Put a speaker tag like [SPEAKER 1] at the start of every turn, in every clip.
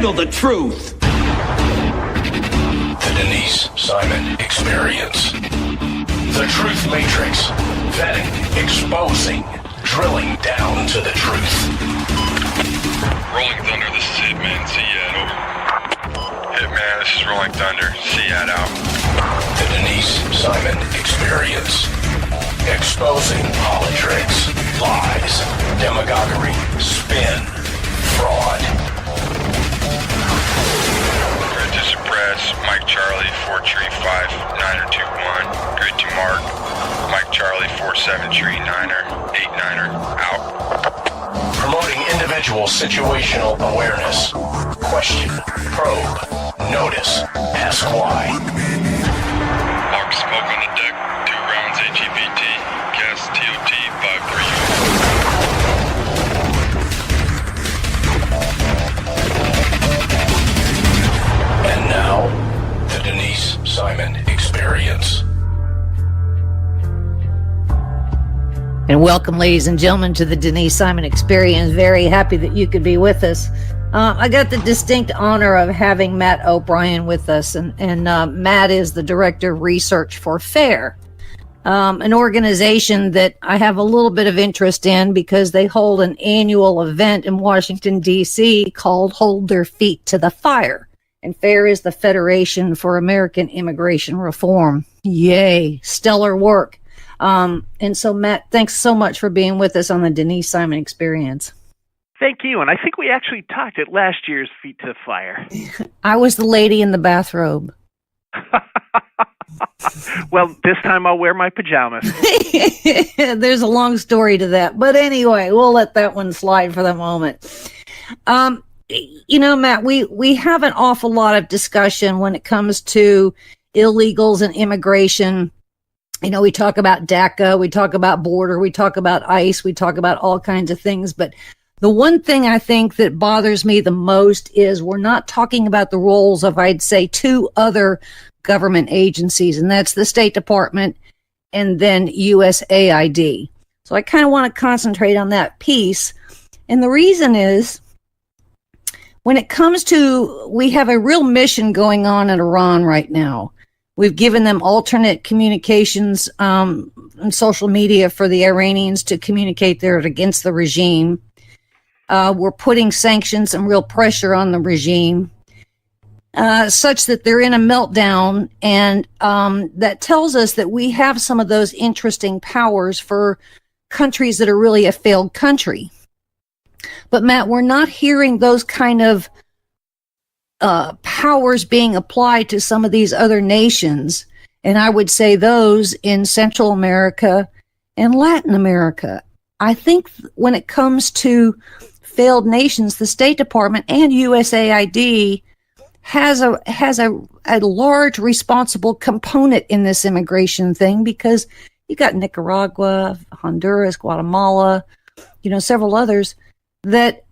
[SPEAKER 1] handle the truth.
[SPEAKER 2] The Denise Simon Experience. The Truth Matrix. Vetting, exposing, drilling down to the truth.
[SPEAKER 3] Rolling Thunder, this is Hitman. Seat over. Hitman, this is Rolling Thunder. Seat out.
[SPEAKER 2] The Denise Simon Experience. Exposing politics, lies, demagoguery, spin, fraud.
[SPEAKER 3] Grid to suppress. Mike Charlie, 4-3-5, 9er 2-1. Grid to mark. Mike Charlie, 4-7-3, 9er, 8-9er, out.
[SPEAKER 2] Promoting individual situational awareness. Question, probe, notice, ask why.
[SPEAKER 3] Mark smoke on the deck. 2 rounds AGBT. Gas TOT 5-3.
[SPEAKER 2] And now, the Denise Simon Experience.
[SPEAKER 4] And welcome, ladies and gentlemen, to the Denise Simon Experience. Very happy that you could be with us. I got the distinct honor of having Matt O'Brien with us, and Matt is the Director of Research for FAIR, an organization that I have a little bit of interest in because they hold an annual event in Washington, D.C. called Hold Their Feet to the Fire. And FAIR is the Federation for American Immigration Reform. Yay, stellar work. And so, Matt, thanks so much for being with us on the Denise Simon Experience.
[SPEAKER 5] Thank you. And I think we actually talked at last year's Feet to the Fire.
[SPEAKER 4] I was the lady in the bathrobe.
[SPEAKER 5] Well, this time I'll wear my pajamas.
[SPEAKER 4] There's a long story to that. But anyway, we'll let that one slide for the moment. You know, Matt, we have an awful lot of discussion when it comes to illegals and immigration. You know, we talk about DACA, we talk about border, we talk about ICE, we talk about all kinds of things. But the one thing I think that bothers me the most is we're not talking about the roles of, I'd say, 2 other government agencies, and that's the State Department and then USAID. So I kind of want to concentrate on that piece. And the reason is, when it comes to, we have a real mission going on in Iran right now. We've given them alternate communications and social media for the Iranians to communicate there against the regime. We're putting sanctions and real pressure on the regime such that they're in a meltdown. And that tells us that we have some of those interesting powers for countries that are really a failed country. But, Matt, we're not hearing those kind of powers being applied to some of these other nations, and I would say those in Central America and Latin America. I think when it comes to failed nations, the State Department and USAID has a large responsible component in this immigration thing, because you got Nicaragua, Honduras, Guatemala, several others that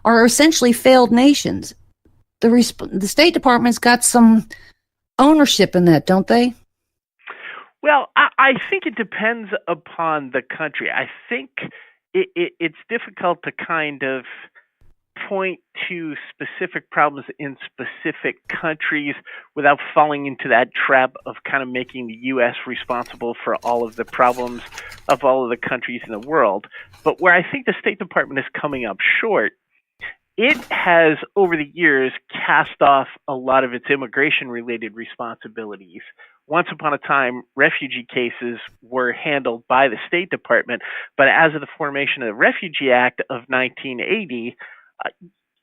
[SPEAKER 4] are essentially failed nations. The State Department's got some ownership in that, don't they?
[SPEAKER 5] Well, I think it depends upon the country. I think it's difficult to kind of point to specific problems in specific countries without falling into that trap of kind of making the U.S. responsible for all of the problems of all of the countries in the world. But where I think the State Department is coming up short, it has, over the years, cast off a lot of its immigration-related responsibilities. Once upon a time, refugee cases were handled by the State Department, but as of the formation of the Refugee Act of 1980,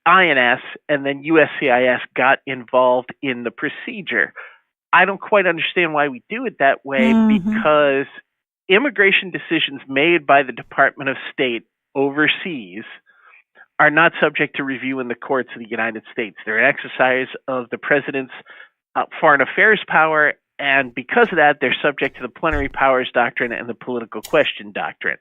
[SPEAKER 5] INS and then USCIS got involved in the procedure. I don't quite understand why we do it that way, because immigration decisions made by the Department of State overseas are not subject to review in the courts of the United States. They're an exercise of the president's foreign affairs power, and because of that, they're subject to the plenary powers doctrine and the political question doctrine.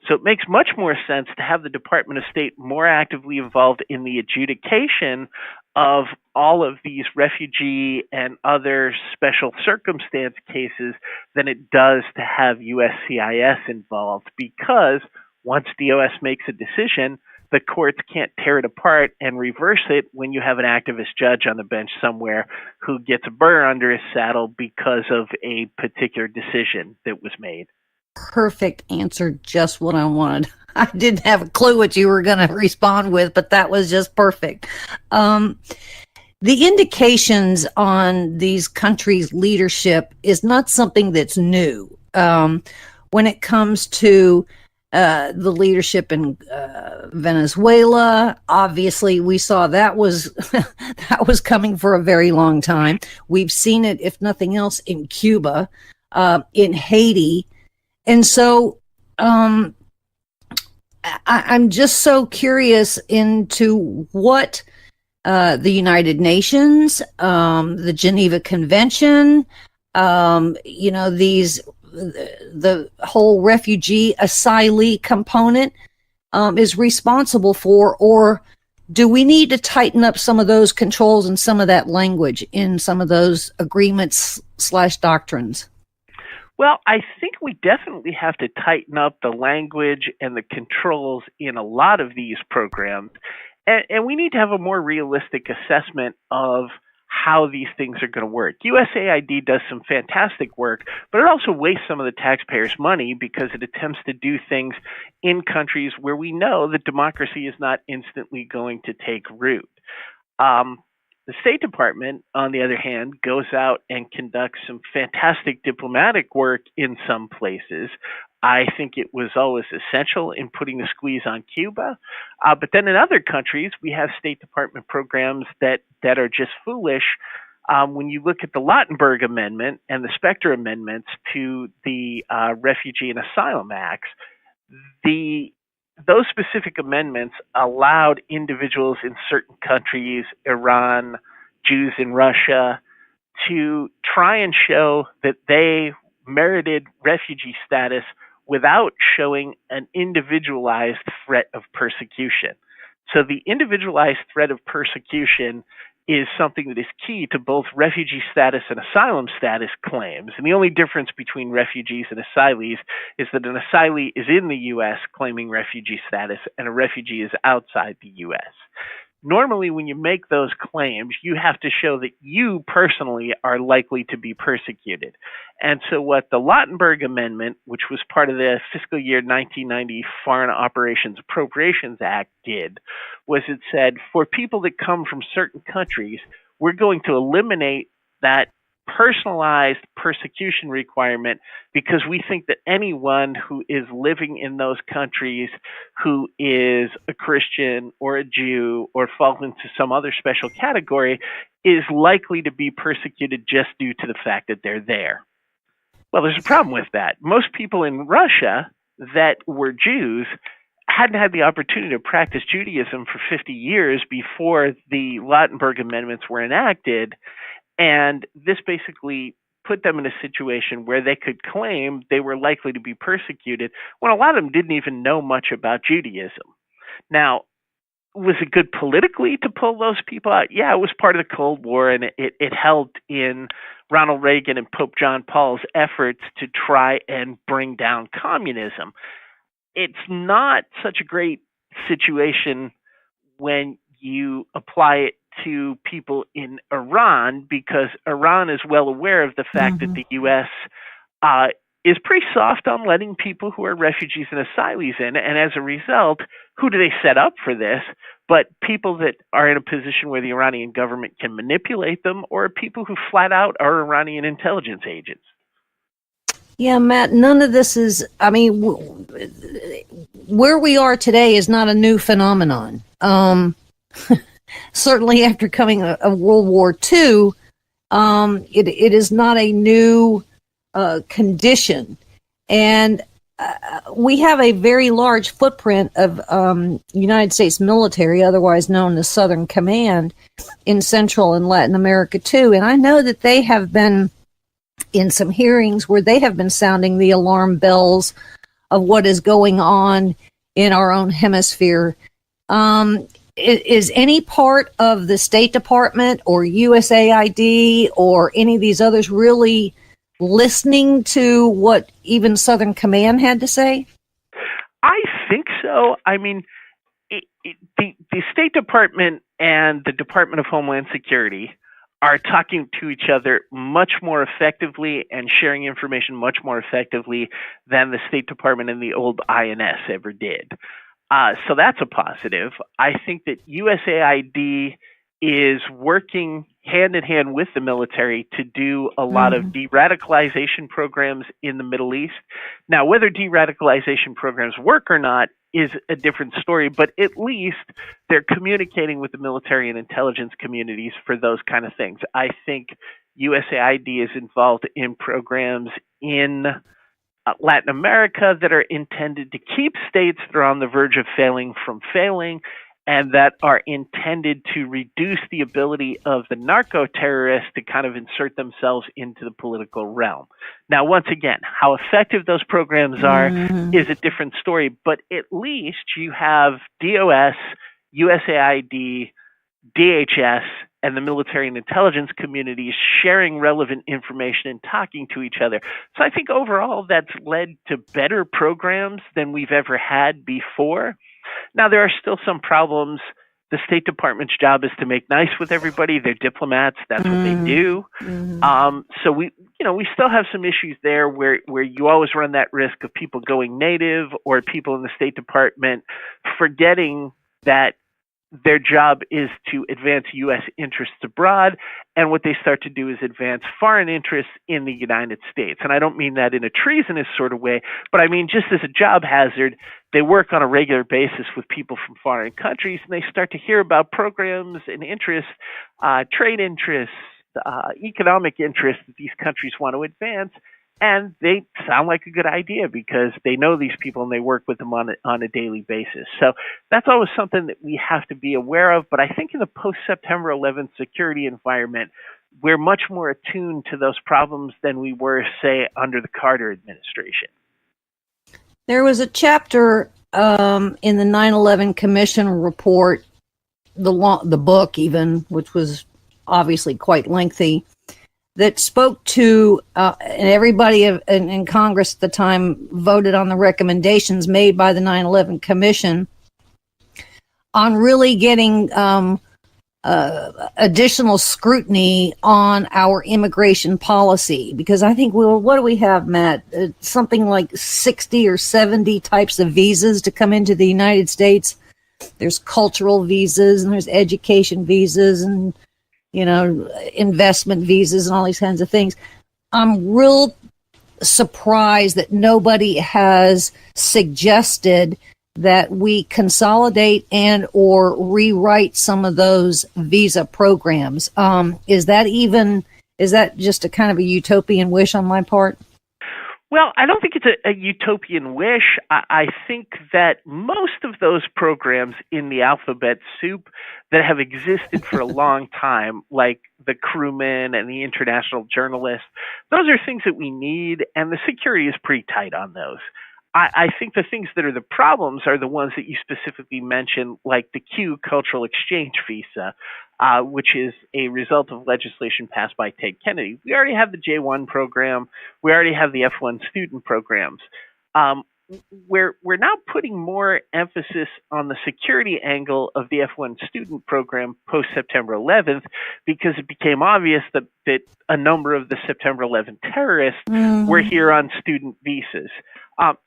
[SPEAKER 5] So it makes much more sense to have the Department of State more actively involved in the adjudication of all of these refugee and other special circumstance cases than it does to have USCIS involved, because once DOS makes a decision, the courts can't tear it apart and reverse it when you have an activist judge on the bench somewhere who gets a burr under his saddle because of a particular decision that was made.
[SPEAKER 4] Perfect answer, just what I wanted. I didn't have a clue what you were going to respond with, but that was just perfect. The indications on these countries' leadership is not something that's new. When it comes to the leadership in Venezuela, obviously we saw that was that was coming for a very long time. We've seen it, if nothing else, in Cuba, in Haiti. And so I'm just so curious into what the United Nations, the Geneva Convention, the whole refugee asylee component is responsible for, or do we need to tighten up some of those controls and some of that language in some of those agreements / doctrines?
[SPEAKER 5] Well, I think we definitely have to tighten up the language and the controls in a lot of these programs, and we need to have a more realistic assessment of how these things are going to work. USAID does some fantastic work, but it also wastes some of the taxpayers' money because it attempts to do things in countries where we know that democracy is not instantly going to take root. The State Department, on the other hand, goes out and conducts some fantastic diplomatic work in some places. I think it was always essential in putting the squeeze on Cuba. But then in other countries, we have State Department programs that are just foolish. When you look at the Lautenberg Amendment and the Specter Amendments to the Refugee and Asylum Acts, those specific amendments allowed individuals in certain countries, Iran, Jews in Russia, to try and show that they merited refugee status without showing an individualized threat of persecution. So the individualized threat of persecution is something that is key to both refugee status and asylum status claims. And the only difference between refugees and asylees is that an asylee is in the U.S. claiming refugee status and a refugee is outside the U.S. Normally, when you make those claims, you have to show that you personally are likely to be persecuted. And so what the Lautenberg Amendment, which was part of the fiscal year 1990 Foreign Operations Appropriations Act, did was it said, for people that come from certain countries, we're going to eliminate that personalized persecution requirement because we think that anyone who is living in those countries who is a Christian or a Jew or falls into some other special category is likely to be persecuted just due to the fact that they're there. Well, there's a problem with that. Most people in Russia that were Jews hadn't had the opportunity to practice Judaism for 50 years before the Lautenberg Amendments were enacted. And this basically put them in a situation where they could claim they were likely to be persecuted when a lot of them didn't even know much about Judaism. Now, was it good politically to pull those people out? Yeah, it was part of the Cold War, and it helped in Ronald Reagan and Pope John Paul's efforts to try and bring down communism. It's not such a great situation when you apply it to people in Iran, because Iran is well aware of the fact that the U.S. Is pretty soft on letting people who are refugees and asylees in. And as a result, who do they set up for this? But people that are in a position where the Iranian government can manipulate them, or people who flat out are Iranian intelligence agents.
[SPEAKER 4] Yeah, Matt, none of this is, I mean, where we are today is not a new phenomenon. Certainly after coming of World War II, it is not a new condition. And we have a very large footprint of United States military, otherwise known as Southern Command, in Central and Latin America too. And I know that they have been in some hearings where they have been sounding the alarm bells of what is going on in our own hemisphere. Is any part of the State Department or USAID or any of these others really listening to what even Southern Command had to say?
[SPEAKER 5] I think so. I mean, the State Department and the Department of Homeland Security are talking to each other much more effectively and sharing information much more effectively than the State Department and the old INS ever did. So that's a positive. I think that USAID is working hand in hand with the military to do a lot of de-radicalization programs in the Middle East. Now, whether de-radicalization programs work or not is a different story, but at least they're communicating with the military and intelligence communities for those kind of things. I think USAID is involved in programs in Latin America that are intended to keep states that are on the verge of failing from failing, and that are intended to reduce the ability of the narco-terrorists to kind of insert themselves into the political realm. Now, once again, how effective those programs are is a different story, but at least you have DOS, USAID, DHS, and the military and intelligence communities sharing relevant information and talking to each other. So I think overall that's led to better programs than we've ever had before. Now, there are still some problems. The State Department's job is to make nice with everybody. They're diplomats. That's what they do. So we still have some issues there where you always run that risk of people going native or people in the State Department forgetting that their job is to advance U.S. interests abroad, and what they start to do is advance foreign interests in the United States. And I don't mean that in a treasonous sort of way, but I mean just as a job hazard. They work on a regular basis with people from foreign countries, and they start to hear about programs and interests, trade interests, economic interests that these countries want to advance, and they sound like a good idea because they know these people and they work with them on a daily basis. So that's always something that we have to be aware of. But I think in the post-September 11th security environment, we're much more attuned to those problems than we were, say, under the Carter administration.
[SPEAKER 4] There was a chapter in the 9/11 Commission report, the book even, which was obviously quite lengthy, that spoke to, and everybody in Congress at the time voted on the recommendations made by the 9/11 Commission on really getting additional scrutiny on our immigration policy. Because I think, what do we have, Matt? Something like 60 or 70 types of visas to come into the United States. There's cultural visas, and there's education visas, and investment visas and all these kinds of things. I'm real surprised that nobody has suggested that we consolidate and or rewrite some of those visa programs. Is that just a kind of a utopian wish on my part?
[SPEAKER 5] Well, I don't think it's a utopian wish. I think that most of those programs in the alphabet soup that have existed for a long time, like the crewmen and the international journalists, those are things that we need, and the security is pretty tight on those. I think the things that are the problems are the ones that you specifically mentioned, like the Q cultural exchange visa, which is a result of legislation passed by Ted Kennedy. We already have the J-1 program. We already have the F-1 student programs. We're now putting more emphasis on the security angle of the F-1 student program post-September 11th because it became obvious that a number of the September 11th terrorists were here on student visas.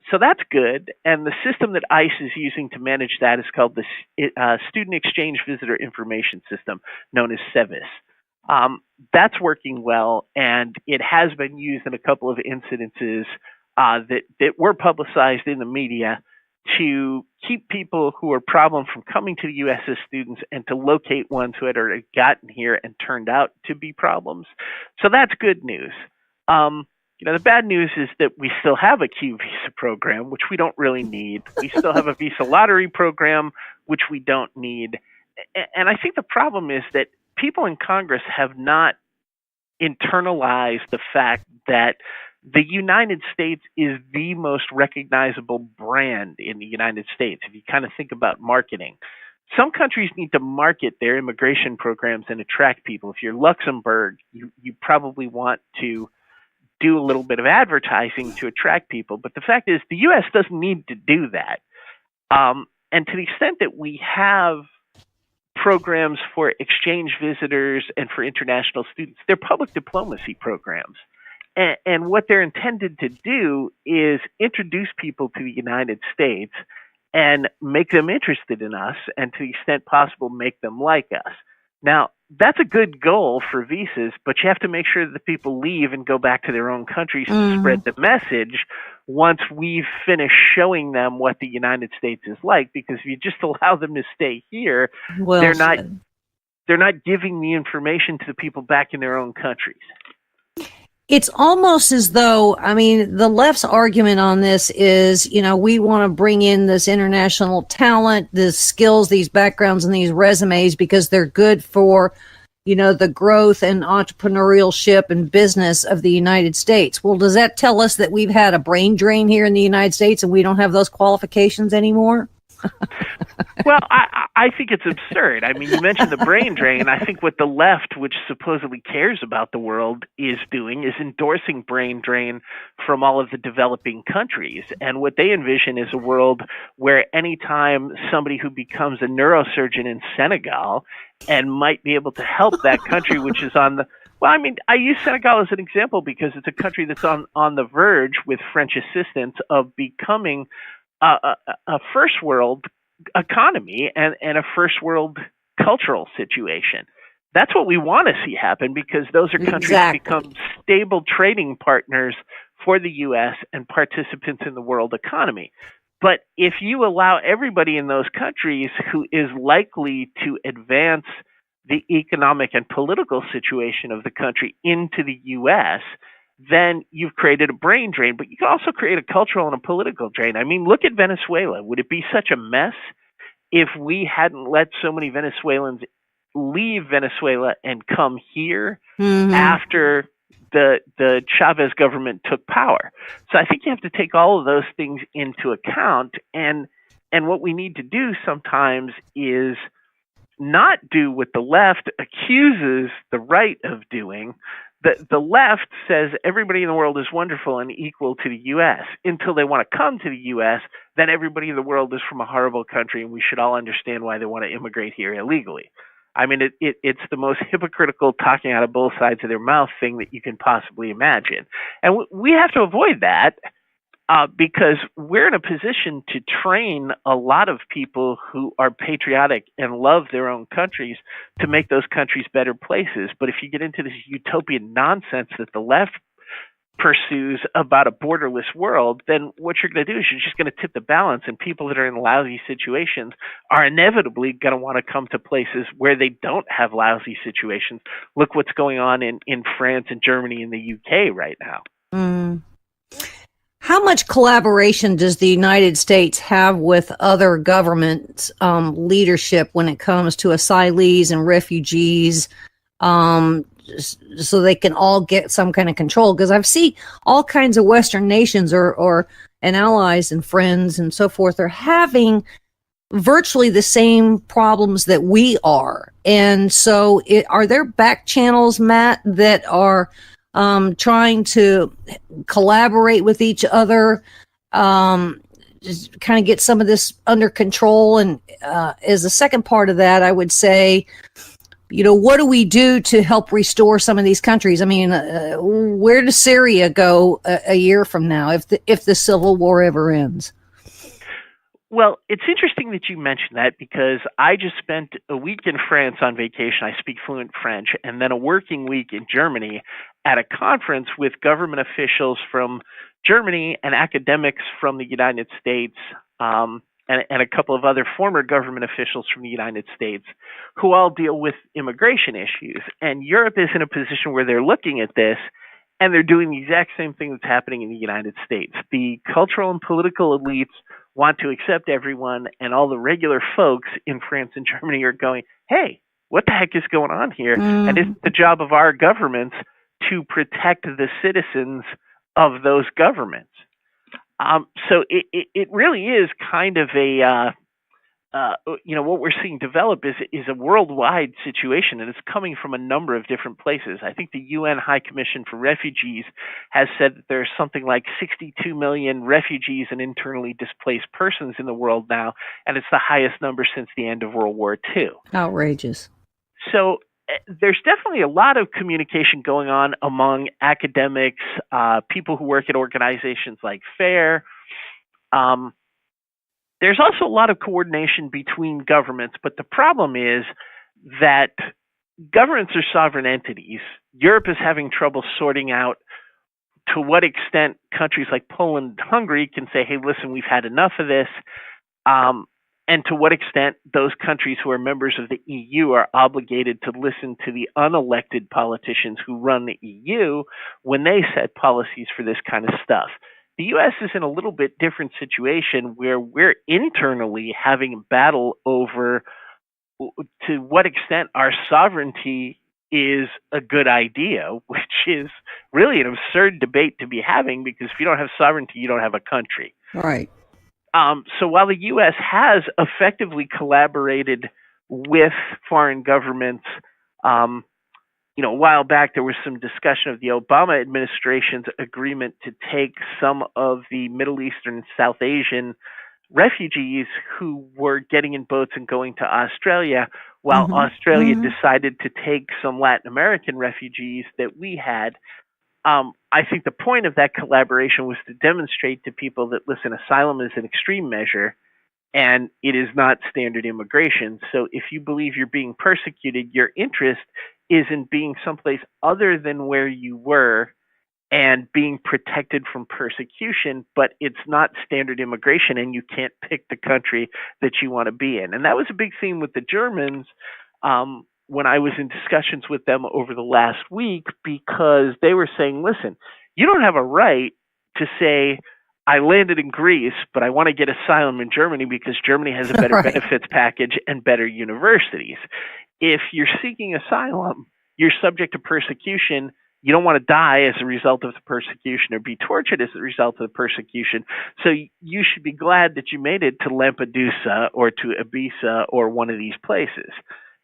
[SPEAKER 5] So that's good, and the system that ICE is using to manage that is called the Student Exchange Visitor Information System, known as SEVIS. That's working well, and it has been used in a couple of incidences that were publicized in the media to keep people who are problem from coming to the U.S. as students and to locate ones who had already gotten here and turned out to be problems. So that's good news. The bad news is that we still have a Q visa program, which we don't really need. We still have a visa lottery program, which we don't need. And I think the problem is that people in Congress have not internalized the fact that the United States is the most recognizable brand in the United States. If you kind of think about marketing, some countries need to market their immigration programs and attract people. If you're Luxembourg, you probably want to do a little bit of advertising to attract people. But the fact is, the U.S. doesn't need to do that. and to the extent that we have programs for exchange visitors and for international students, they're public diplomacy programs. And what they're intended to do is introduce people to the United States and make them interested in us, and to the extent possible, make them like us. Now, that's a good goal for visas, but you have to make sure that the people leave and go back to their own countries to spread the message once we've finished showing them what the United States is like. Because if you just allow them to stay here, they're not giving the information to the people back in their own countries.
[SPEAKER 4] It's almost as though, I mean, the left's argument on this is, you know, we want to bring in this international talent, the skills, these backgrounds, and these resumes because they're good for, you know, the growth and entrepreneurship and business of the United States. Well, does that tell us that we've had a brain drain here in the United States and we don't have those qualifications anymore?
[SPEAKER 5] Well, I think it's absurd. I mean, you mentioned the brain drain. I think what the left, which supposedly cares about the world, is doing is endorsing brain drain from all of the developing countries. And what they envision is a world where anytime somebody who becomes a neurosurgeon in Senegal and might be able to help that country, which is on the well, I mean, I use Senegal as an example because it's a country that's on the verge, with French assistance, of becoming a first world economy and a first world cultural situation. That's what we want to see happen, because those are countries that become stable trading partners for the U.S. and participants in the world economy. But if you allow everybody in those countries who is likely to advance the economic and political situation of the country into the U.S., then you've created a brain drain, but you can also create a cultural and a political drain. I mean, look at Venezuela. Would it be such a mess if we hadn't let so many Venezuelans leave Venezuela and come here after the Chavez government took power? So I think you have to take all of those things into account. And what we need to do sometimes is not do what the left accuses the right of doing. The left says everybody in the world is wonderful and equal to the U.S. until they want to come to the U.S. Then everybody in the world is from a horrible country, and we should all understand why they want to immigrate here illegally. I mean, it's the most hypocritical, talking out of both sides of their mouth thing that you can possibly imagine. And we have to avoid that because we're in a position to train a lot of people who are patriotic and love their own countries to make those countries better places. But if you get into this utopian nonsense that the left pursues about a borderless world, then what you're going to do is you're just going to tip the balance, and people that are in lousy situations are inevitably going to want to come to places where they don't have lousy situations. Look what's going on in France and Germany and the UK right now.
[SPEAKER 4] How much collaboration does the United States have with other governments' leadership when it comes to asylees and refugees, so they can all get some kind of control? Because I've seen all kinds of Western nations and allies and friends and so forth are having virtually the same problems that we are. And so are there back channels, Matt, that are trying to collaborate with each other, just kind of get some of this under control? And as a second part of that, I would say, you know, what do we do to help restore some of these countries? I mean, where does Syria go a year from now if the civil war ever ends?
[SPEAKER 5] Well, it's interesting that you mentioned that, because I just spent a week in France on vacation. I speak fluent French, and then a working week in Germany at a conference with government officials from Germany and academics from the United States, and a couple of other former government officials from the United States who all deal with immigration issues. And Europe is in a position where they're looking at this, and they're doing the exact same thing that's happening in the United States. The cultural and political elites want to accept everyone, and all the regular folks in France and Germany are going, hey, what the heck is going on here? And it's the job of our governments to protect the citizens of those governments. So it really is kind of what we're seeing develop is a worldwide situation, and it's coming from a number of different places. I think the UN High Commission for Refugees has said that there's something like 62 million refugees and internally displaced persons in the world now, and it's the highest number since the end of World War II.
[SPEAKER 4] Outrageous.
[SPEAKER 5] So there's definitely a lot of communication going on among academics, people who work at organizations like FAIR. There's also a lot of coordination between governments, but the problem is that governments are sovereign entities. Europe is having trouble sorting out to what extent countries like Poland and Hungary can say, hey, listen, we've had enough of this, and to what extent those countries who are members of the EU are obligated to listen to the unelected politicians who run the EU when they set policies for this kind of stuff. The U.S. is in a little bit different situation where we're internally having a battle over to what extent our sovereignty is a good idea, which is really an absurd debate to be having, because if you don't have sovereignty, you don't have a country.
[SPEAKER 4] Right.
[SPEAKER 5] So while the U.S. has effectively collaborated with foreign governments, a while back there was some discussion of the Obama administration's agreement to take some of the Middle Eastern and South Asian refugees who were getting in boats and going to Australia, while Australia decided to take some Latin American refugees that we had. I think the point of that collaboration was to demonstrate to people that, listen, asylum is an extreme measure and it is not standard immigration. So if you believe you're being persecuted, your interest is in being someplace other than where you were and being protected from persecution, but it's not standard immigration and you can't pick the country that you want to be in. And that was a big theme with the Germans when I was in discussions with them over the last week, because they were saying, listen, you don't have a right to say, I landed in Greece, but I want to get asylum in Germany because Germany has a better benefits package and better universities. If you're seeking asylum, you're subject to persecution. You don't want to die as a result of the persecution or be tortured as a result of the persecution. So you should be glad that you made it to Lampedusa or to Ibiza or one of these places.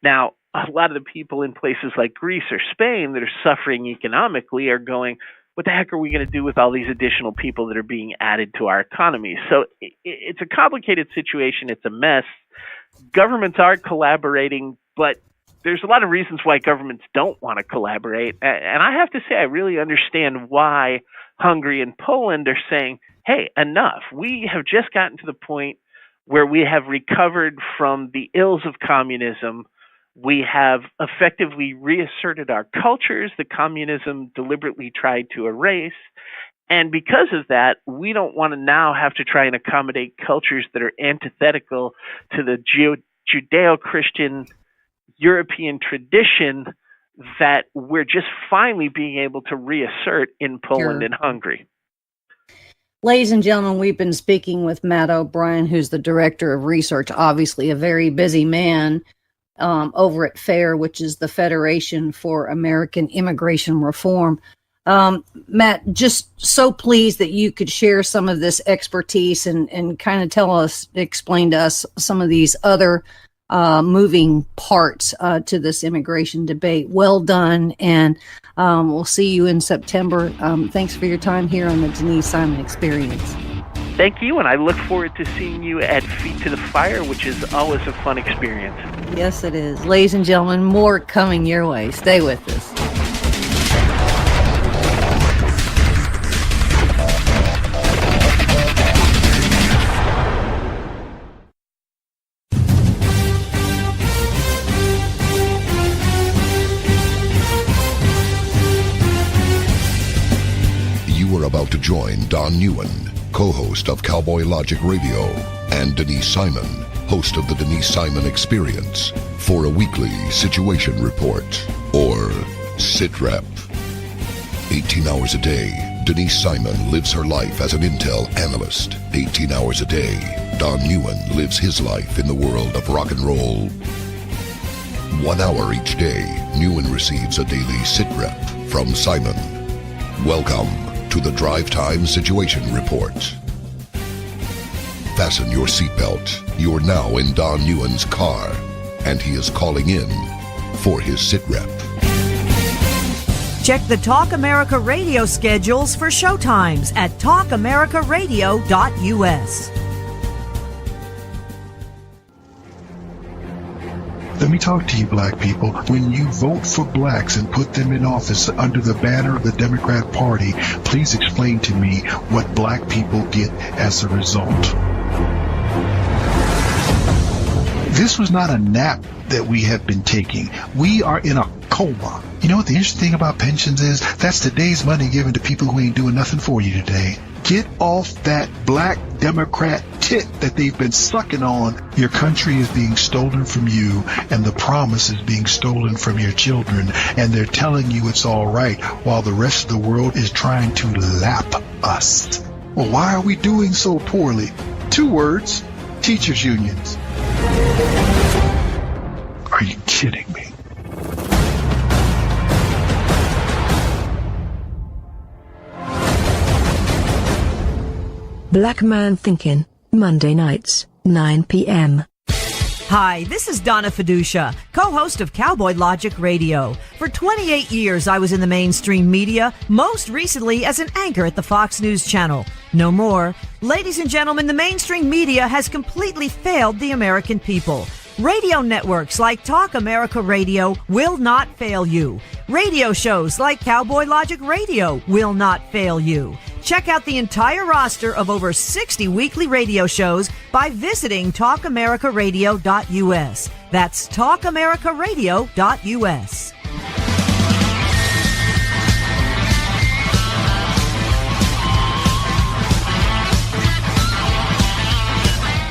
[SPEAKER 5] Now, a lot of the people in places like Greece or Spain that are suffering economically are going, what the heck are we going to do with all these additional people that are being added to our economy? So it's a complicated situation. It's a mess. Governments are collaborating, but there's a lot of reasons why governments don't want to collaborate. And I have to say, I really understand why Hungary and Poland are saying, hey, enough. We have just gotten to the point where we have recovered from the ills of communism. We have effectively reasserted our cultures that communism deliberately tried to erase. And because of that, we don't want to now have to try and accommodate cultures that are antithetical to the Judeo-Christian European tradition that we're just finally being able to reassert in Poland and Hungary.
[SPEAKER 4] Ladies and gentlemen, we've been speaking with Matt O'Brien, who's the director of research, obviously a very busy man, over at FAIR, which is the Federation for American Immigration Reform. Matt, just so pleased that you could share some of this expertise and kind of explain to us some of these other moving parts to this immigration debate. Well done, and we'll see you in September. Thanks for your time here on the Denise Simon Experience.
[SPEAKER 5] Thank you, and I look forward to seeing you at Feet to the Fire, which is always a fun experience.
[SPEAKER 4] Yes, it is. Ladies and gentlemen, more coming your way. Stay with us.
[SPEAKER 1] You are about to join Don Newen, co-host of Cowboy Logic Radio, and Denise Simon, host of the Denise Simon Experience, for a weekly situation report, or SITREP. 18 hours a day, Denise Simon lives her life as an intel analyst. 18 hours a day, Don Newen lives his life in the world of rock and roll. 1 hour each day, Newen receives a daily SITREP from Simon. Welcome to the Drive Time Situation Report. fasten your seatbelt. You're now in Don Newen's car, and he is calling in for his sitrep.
[SPEAKER 6] Check the Talk America Radio schedules for showtimes at talkamericaradio.us.
[SPEAKER 7] Let me talk to you, black people. When you vote for blacks and put them in office under the banner of the Democrat Party, please explain to me what black people get as a result. This was not a nap that we have been taking. We are in a coma. You know what the interesting thing about pensions is? That's today's money given to people who ain't doing nothing for you today. Get off that black Democrat tit that they've been sucking on. Your country is being stolen from you, and the promise is being stolen from your children, and they're telling you it's all right while the rest of the world is trying to lap us. Well, why are we doing so poorly? 2 words: teachers' unions. Are you kidding me?
[SPEAKER 8] Black Man Thinking, Monday nights, 9 p.m.
[SPEAKER 6] Hi, this is Donna Fiducia, co-host of Cowboy Logic Radio. For 28 years, I was in the mainstream media, most recently as an anchor at the Fox News Channel. No more. Ladies and gentlemen, the mainstream media has completely failed the American people. Radio networks like Talk America Radio will not fail you. Radio shows like Cowboy Logic Radio will not fail you. Check out the entire roster of over 60 weekly radio shows by visiting talkamericaradio.us. That's talkamericaradio.us.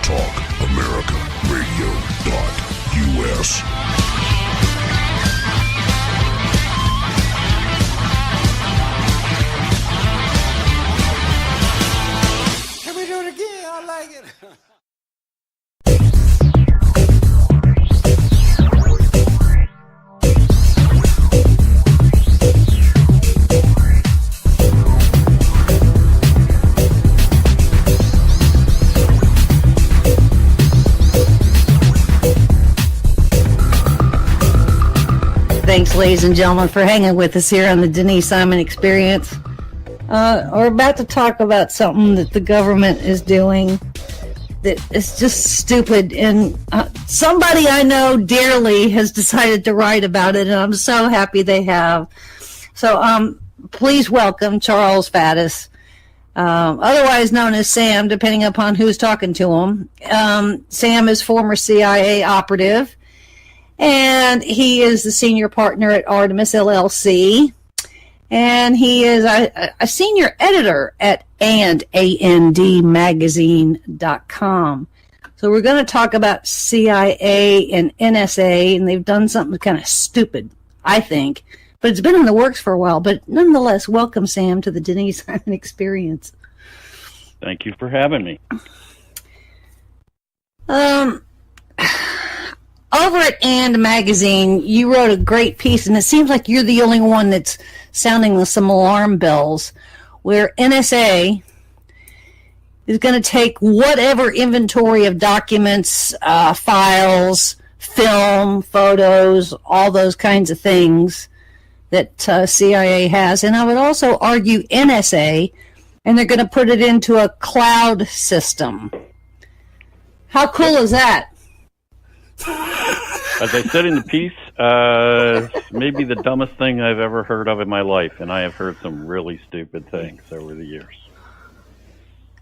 [SPEAKER 1] TalkAmericaRadio.us.
[SPEAKER 4] Thanks, ladies and gentlemen, for hanging with us here on the Denise Simon Experience. We're about to talk about something that the government is doing that is just stupid, and somebody I know dearly has decided to write about it, and I'm so happy they have. So please welcome Charles Faddis, otherwise known as Sam, depending upon who's talking to him. Sam is former CIA operative, and he is the senior partner at Artemis LLC, and he is a senior editor at AndMagazine.com. So we're going to talk about CIA and NSA, and they've done something kind of stupid, I think, but it's been in the works for a while. But nonetheless, welcome, Sam, to the Denise Simon Experience.
[SPEAKER 9] Thank you for having me.
[SPEAKER 4] Over at And Magazine, you wrote a great piece, and it seems like you're the only one that's sounding some alarm bells, where NSA is going to take whatever inventory of documents, files, film, photos, all those kinds of things that CIA has. And I would also argue NSA, and they're going to put it into a cloud system. How cool is that?
[SPEAKER 9] As I said in the piece, maybe the dumbest thing I've ever heard of in my life, and I have heard some really stupid things over the years.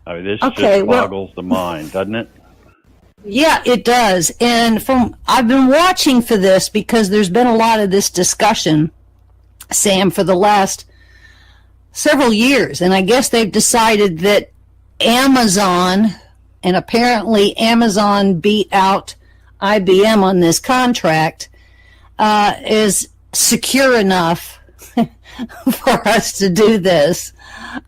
[SPEAKER 9] I mean, this just boggles the mind, doesn't it?
[SPEAKER 4] Yeah, it does. And I've been watching for this because there's been a lot of this discussion, Sam, for the last several years. And I guess they've decided that Amazon, and apparently Amazon beat out IBM on this contract, is secure enough for us to do this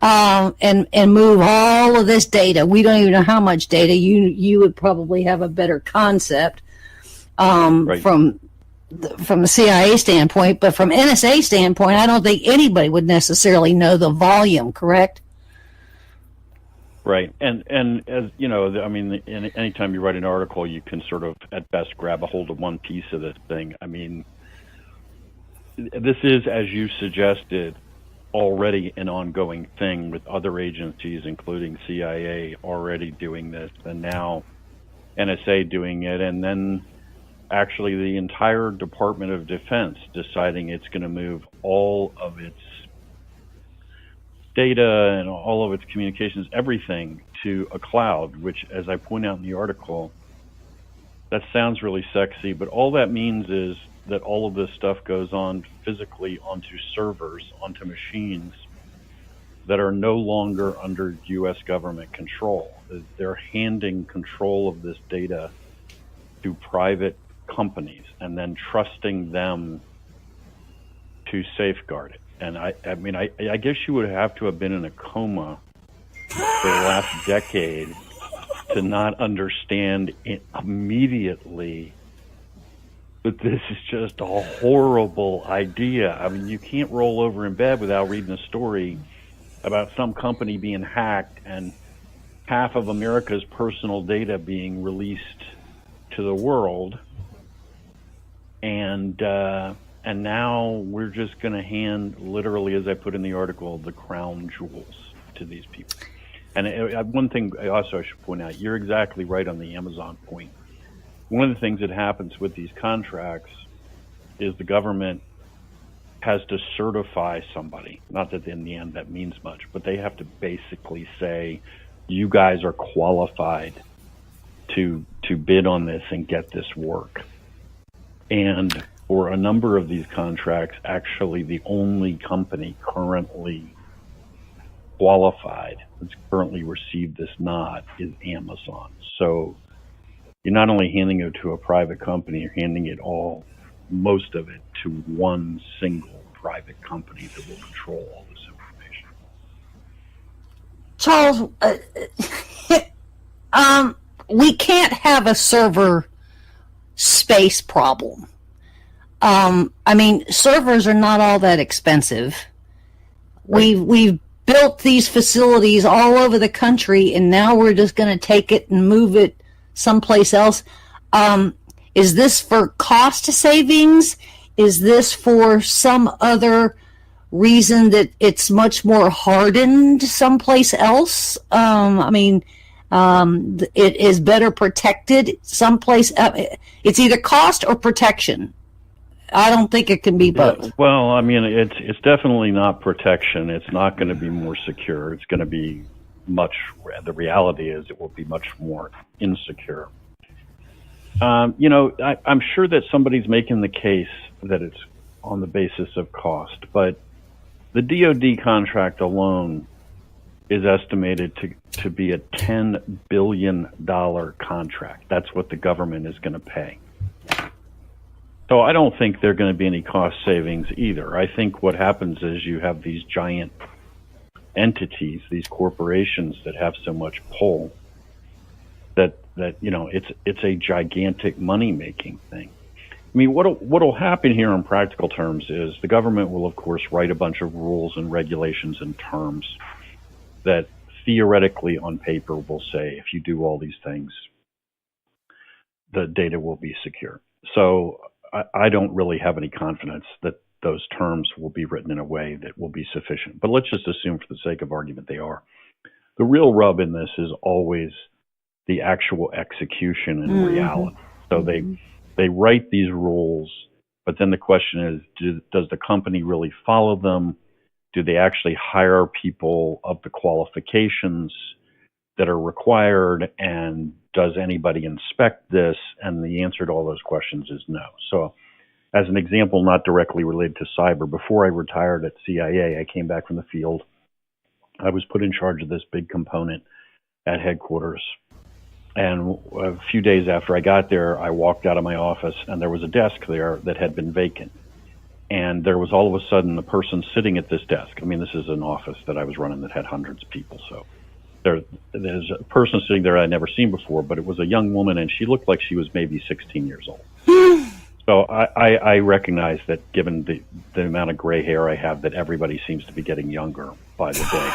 [SPEAKER 4] and move all of this data. We don't even know how much data. You would probably have a better concept
[SPEAKER 9] Right.
[SPEAKER 4] from the CIA standpoint, but from NSA standpoint, I don't think anybody would necessarily know the volume, correct?
[SPEAKER 9] Right. And as you know, I mean, anytime you write an article, you can sort of, at best, grab a hold of one piece of this thing. I mean, this is, as you suggested, already an ongoing thing with other agencies, including CIA, already doing this, and now NSA doing it, and then actually the entire Department of Defense deciding it's going to move all of its data and all of its communications, everything, to a cloud, which, as I point out in the article, that sounds really sexy, but all that means is that all of this stuff goes on physically onto servers, onto machines that are no longer under U.S. government control. They're handing control of this data to private companies and then trusting them to safeguard it. And I mean, I guess you would have to have been in a coma for the last decade to not understand it immediately that this is just a horrible idea. I mean, you can't roll over in bed without reading a story about some company being hacked and half of America's personal data being released to the world. And now we're just going to hand, literally, as I put in the article, the crown jewels to these people. And one thing I should point out, you're exactly right on the Amazon point. One of the things that happens with these contracts is the government has to certify somebody. Not that in the end that means much, but they have to basically say, you guys are qualified to bid on this and get this work. And for a number of these contracts, actually the only company currently qualified that's currently received this nod is Amazon. So you're not only handing it to a private company, you're handing it all, most of it, to one single private company that will control all this information.
[SPEAKER 4] Charles, we can't have a server space problem. I mean, servers are not all that expensive.
[SPEAKER 9] Right.
[SPEAKER 4] We've built these facilities all over the country, and now we're just going to take it and move it someplace else. Is this for cost savings? Is this for some other reason that it's much more hardened someplace else? I mean, it is better protected someplace. It's either cost or protection. I don't think it can be both.
[SPEAKER 9] Yeah, well, I mean, it's definitely not protection. It's not going to be more secure. It's going to be the reality is it will be much more insecure. You know, I'm sure that somebody's making the case that it's on the basis of cost, but the DoD contract alone is estimated to be a $10 billion contract. That's what the government is going to pay. So I don't think there are going to be any cost savings either. I think what happens is you have these giant entities, these corporations that have so much pull that you know it's a gigantic money making thing. I mean, what'll happen here in practical terms is the government will, of course, write a bunch of rules and regulations and terms that theoretically on paper will say if you do all these things, the data will be secure. So I don't really have any confidence that those terms will be written in a way that will be sufficient. But let's just assume for the sake of argument they are. The real rub in this is always the actual execution in reality. So they write these rules, but then the question is, does the company really follow them? Do they actually hire people of the qualifications that are required? And does anybody inspect this? And the answer to all those questions is no. So as an example, not directly related to cyber, before I retired at CIA, I came back from the field. I was put in charge of this big component at headquarters. And a few days after I got there, I walked out of my office and there was a desk there that had been vacant. And there was all of a sudden a person sitting at this desk. I mean, this is an office that I was running that had hundreds of people. So there's a person sitting there I'd never seen before, but it was a young woman and she looked like she was maybe 16 years old. So I recognize that given the amount of gray hair I have, that everybody seems to be getting younger by the day.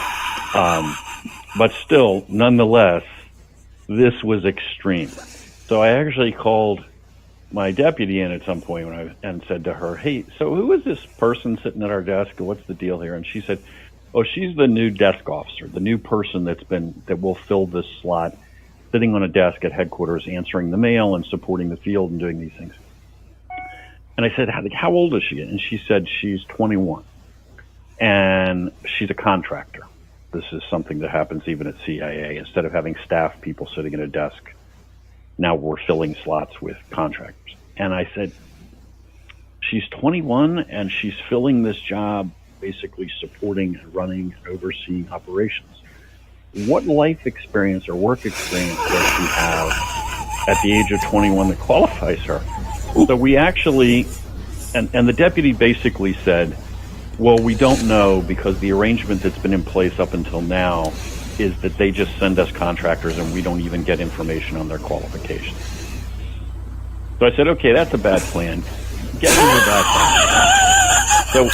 [SPEAKER 9] But still, nonetheless, this was extreme. So I actually called my deputy in at some point and said to her, "Hey, so who is this person sitting at our desk? What's the deal here?" And she said, "Oh, she's the new desk officer, the new person that will fill this slot, sitting on a desk at headquarters, answering the mail and supporting the field and doing these things." And I said, "How old is she?" And she said she's 21, and she's a contractor. This is something that happens even at CIA. Instead of having staff people sitting at a desk, now we're filling slots with contractors. And I said, she's 21 and she's filling this job, basically supporting and running and overseeing operations. What life experience or work experience does she have at the age of 21 that qualifies her? So we actually, and the deputy basically said, well, we don't know, because the arrangement that's been in place up until now is that they just send us contractors and we don't even get information on their qualifications. So I said, okay, that's a bad plan. Get into that plan.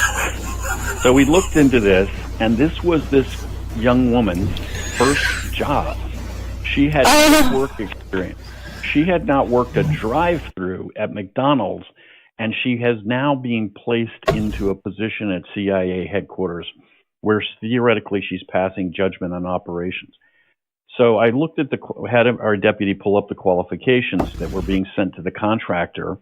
[SPEAKER 9] So we looked into this, and this was this young woman's first job. She had no work experience. She had not worked a drive-through at McDonald's, and she has now been placed into a position at CIA headquarters where theoretically she's passing judgment on operations. So I looked at had our deputy pull up the qualifications that were being sent to the contractor.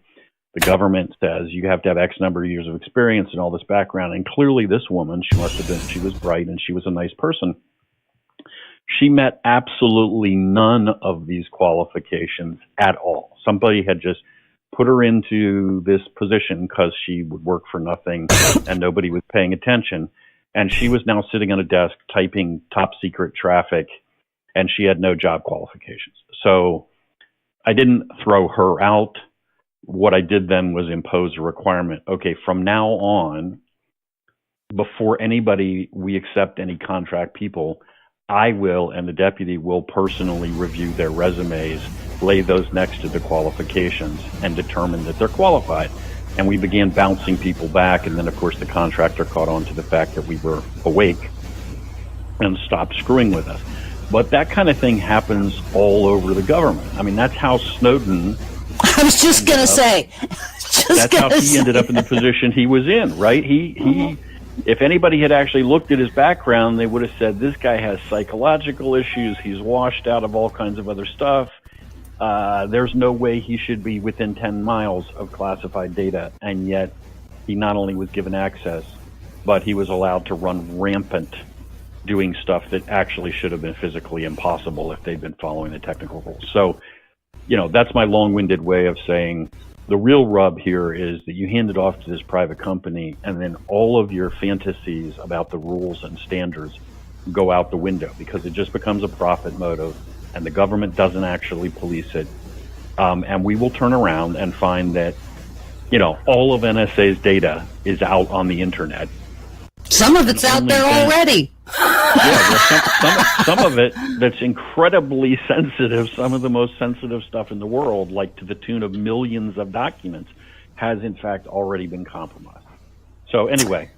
[SPEAKER 9] The government says you have to have X number of years of experience and all this background. And clearly this woman, she was bright and she was a nice person. She met absolutely none of these qualifications at all. Somebody had just put her into this position because she would work for nothing and nobody was paying attention. And she was now sitting on a desk typing top secret traffic, and she had no job qualifications. So I didn't throw her out. What I did then was impose a requirement. Okay, from now on, before we accept any contract people, I will, and the deputy will personally review their resumes, lay those next to the qualifications, and determine that they're qualified. And we began bouncing people back, and then, of course, the contractor caught on to the fact that we were awake and stopped screwing with us. But that kind of thing happens all over the government. I mean, that's how Snowden...
[SPEAKER 4] I was just going to say.
[SPEAKER 9] That's how he ended up in the position he was in, right? He if anybody had actually looked at his background, they would have said, this guy has psychological issues. He's washed out of all kinds of other stuff. There's no way he should be within 10 miles of classified data. And yet he not only was given access, but he was allowed to run rampant doing stuff that actually should have been physically impossible if they'd been following the technical rules. So, that's my long-winded way of saying the real rub here is that you hand it off to this private company, and then all of your fantasies about the rules and standards go out the window because it just becomes a profit motive, and the government doesn't actually police it. And we will turn around and find that, all of NSA's data is out on the internet.
[SPEAKER 4] Some of it's out there already.
[SPEAKER 9] Some of it that's incredibly sensitive, some of the most sensitive stuff in the world, like to the tune of millions of documents, has in fact already been compromised. So anyway,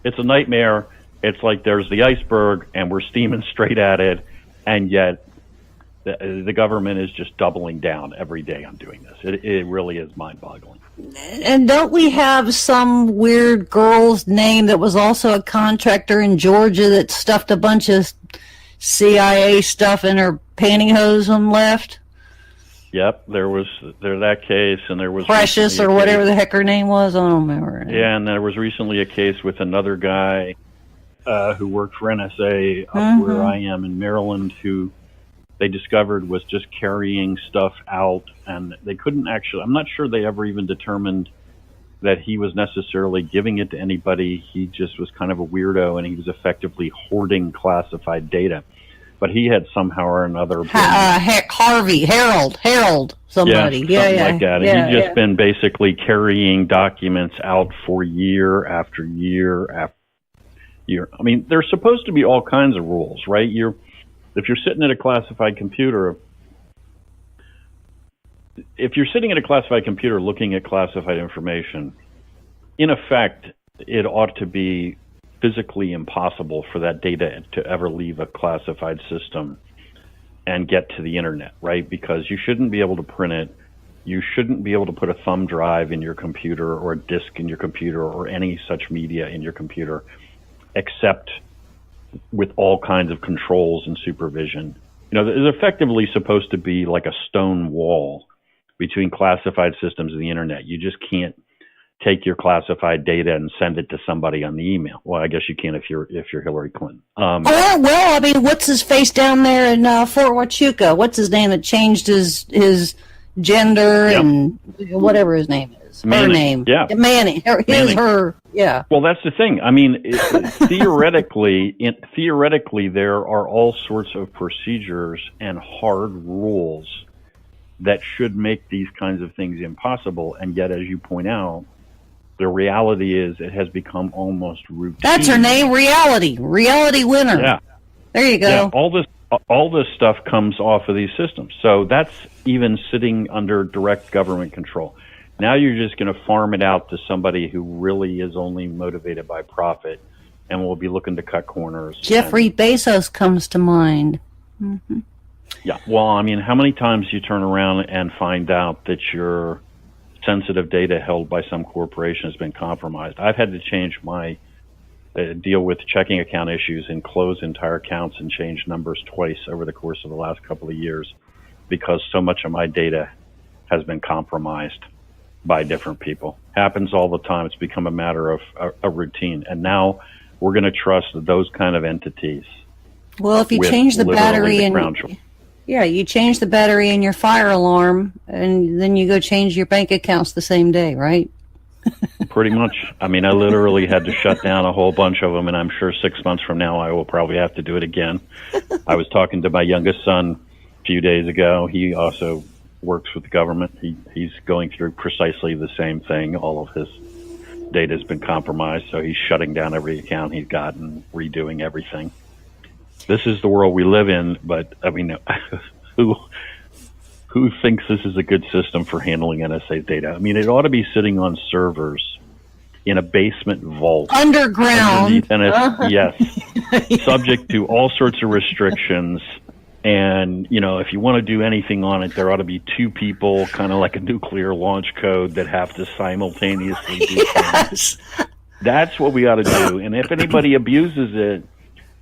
[SPEAKER 9] it's a nightmare. It's like there's the iceberg and we're steaming straight at it, and yet the government is just doubling down every day on doing this. It really is mind-boggling.
[SPEAKER 4] And don't we have some weird girl's name that was also a contractor in Georgia that stuffed a bunch of CIA stuff in her pantyhose and left?
[SPEAKER 9] Yep, there's that case, and there was
[SPEAKER 4] Precious or whatever the heck her name was. I don't remember.
[SPEAKER 9] Yeah, and there was recently a case with another guy who worked for NSA up where I am in Maryland, who they discovered was just carrying stuff out, and they couldn't actually, I'm not sure they ever even determined that he was necessarily giving it to anybody. He just was kind of a weirdo, and he was effectively hoarding classified data. But he had somehow or another
[SPEAKER 4] Harold, somebody.
[SPEAKER 9] Something like that. And he'd just been basically carrying documents out for year after year after year. I mean, there's supposed to be all kinds of rules, right? If you're sitting at a classified computer, looking at classified information, in effect, it ought to be physically impossible for that data to ever leave a classified system and get to the internet, right? Because you shouldn't be able to print it. You shouldn't be able to put a thumb drive in your computer or a disk in your computer or any such media in your computer, except with all kinds of controls and supervision. You know, there's effectively supposed to be like a stone wall between classified systems and the internet. You just can't take your classified data and send it to somebody on the email. Well, I guess you can if you're Hillary Clinton.
[SPEAKER 4] Well, I mean, what's his face down there in Fort Huachuca? What's his name that changed his gender and whatever his name is?
[SPEAKER 9] Manning.
[SPEAKER 4] Her name.
[SPEAKER 9] Yeah.
[SPEAKER 4] Manning. Her. Yeah.
[SPEAKER 9] Well, that's the thing. I mean, theoretically, there are all sorts of procedures and hard rules that should make these kinds of things impossible. And yet, as you point out, the reality is it has become almost routine.
[SPEAKER 4] That's her name, Reality Winner.
[SPEAKER 9] Yeah.
[SPEAKER 4] There you go.
[SPEAKER 9] Yeah, all this stuff comes off of these systems. So that's even sitting under direct government control. Now you're just going to farm it out to somebody who really is only motivated by profit and will be looking to cut corners.
[SPEAKER 4] Jeffrey Bezos comes to mind. Mm-hmm.
[SPEAKER 9] Yeah. Well, I mean, how many times you turn around and find out that your sensitive data held by some corporation has been compromised? I've had to change my deal with checking account issues and close entire accounts and change numbers twice over the course of the last couple of years because so much of my data has been compromised by different people. Happens all the time. It's become a matter of a routine. And now we're going to trust those kind of entities.
[SPEAKER 4] Well, if you change the battery you change the battery in your fire alarm and then you go change your bank accounts the same day, right?
[SPEAKER 9] Pretty much. I mean, I literally had to shut down a whole bunch of them, and I'm sure 6 months from now I will probably have to do it again. I was talking to my youngest son a few days ago. He also works with the government. He's going through precisely the same thing. All of his data has been compromised, so he's shutting down every account he's got and redoing everything. This is the world we live in, but I mean, who thinks this is a good system for handling NSA data? I mean, it ought to be sitting on servers in a basement vault.
[SPEAKER 4] Underground.
[SPEAKER 9] Yes. Subject to all sorts of restrictions. And, you know, if you want to do anything on it, there ought to be two people, kind of like a nuclear launch code, that have to simultaneously do things. That's what we ought to do. And if anybody abuses it,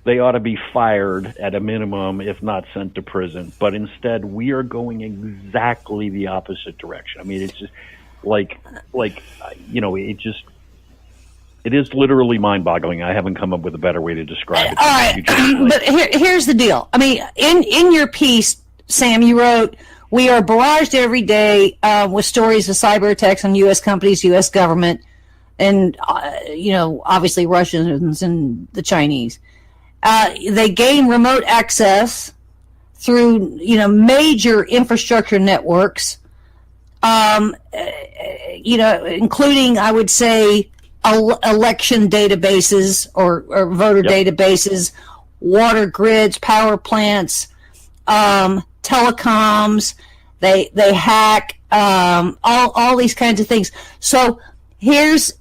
[SPEAKER 9] they ought to be fired at a minimum, if not sent to prison. But instead, we are going exactly the opposite direction. I mean, it's just like you know, it is literally mind-boggling. I haven't come up with a better way to describe it.
[SPEAKER 4] All right, but here's the deal. I mean, in your piece, Sam, you wrote, "We are barraged every day with stories of cyber attacks on U.S. companies, U.S. government, and you know, obviously Russians and the Chinese. They gain remote access through, you know, major infrastructure networks, you know, including, I would say, election databases or voter databases, water grids, power plants, telecoms. They hack all these kinds of things. So here's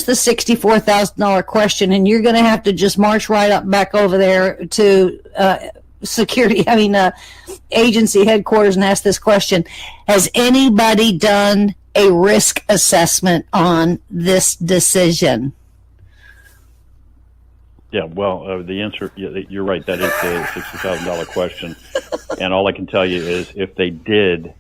[SPEAKER 4] the $64,000 question, and you're going to have to just march right up back over there to agency headquarters and ask this question. Has anybody done a risk assessment on this decision?
[SPEAKER 9] Yeah, well, the answer, you're right, that is the $60,000 question. And all I can tell you is if they did,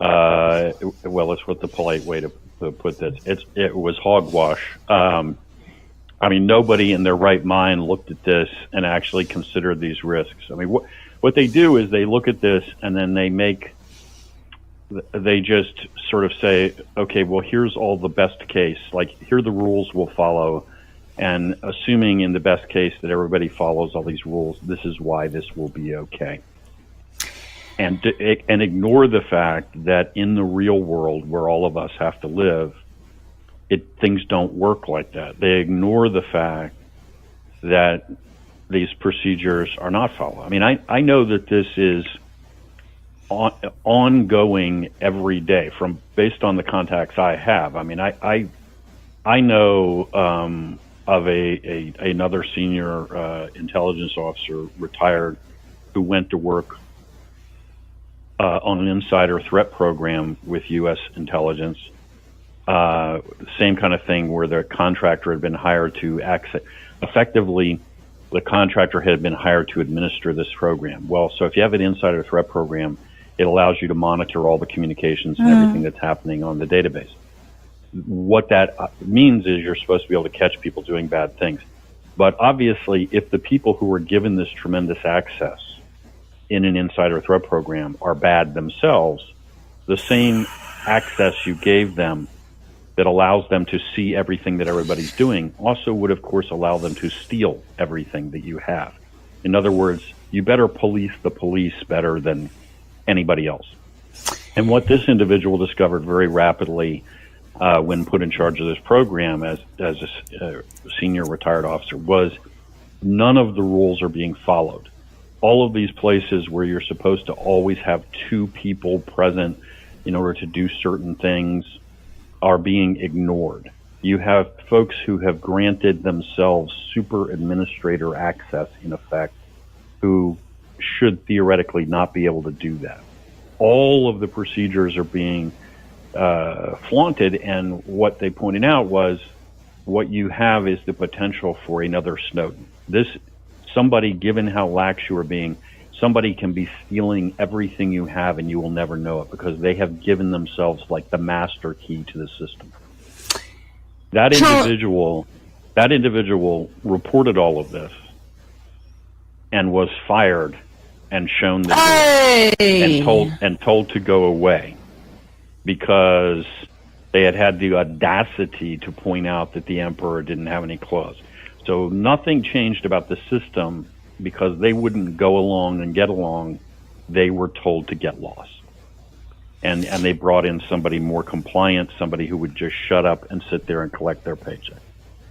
[SPEAKER 9] well, it's what the polite way to put this. It was hogwash. I mean, nobody in their right mind looked at this and actually considered these risks. I mean, what they do is they look at this and then they just sort of say, okay, well, here's all the best case. Like, here are the rules we'll follow. And assuming in the best case that everybody follows all these rules, this is why this will be okay. And ignore the fact that in the real world where all of us have to live, things don't work like that. They ignore the fact that these procedures are not followed. I mean, I know that this is ongoing every day based on the contacts I have. I mean, I know of another senior intelligence officer, retired, who went to work on an insider threat program with U.S. intelligence. Same kind of thing where the contractor had been hired to access. Effectively, the contractor had been hired to administer this program. Well, so if you have an insider threat program, it allows you to monitor all the communications and everything that's happening on the database. What that means is you're supposed to be able to catch people doing bad things. But obviously, if the people who were given this tremendous access in an insider threat program are bad themselves, the same access you gave them that allows them to see everything that everybody's doing also would, of course, allow them to steal everything that you have. In other words, you better police the police better than anybody else. And what this individual discovered very rapidly when put in charge of this program as a senior retired officer was none of the rules are being followed. All of these places where you're supposed to always have two people present in order to do certain things are being ignored. You have folks who have granted themselves super administrator access, in effect, who should theoretically not be able to do that. All of the procedures are being flaunted, and what they pointed out was what you have is the potential for another Snowden. Somebody, given how lax you are being, somebody can be stealing everything you have and you will never know it because they have given themselves like the master key to the system. That individual reported all of this and was fired and shown the door and told to go away because they had the audacity to point out that the emperor didn't have any claws. So nothing changed about the system because they wouldn't go along and get along. They were told to get lost. And they brought in somebody more compliant, somebody who would just shut up and sit there and collect their paycheck.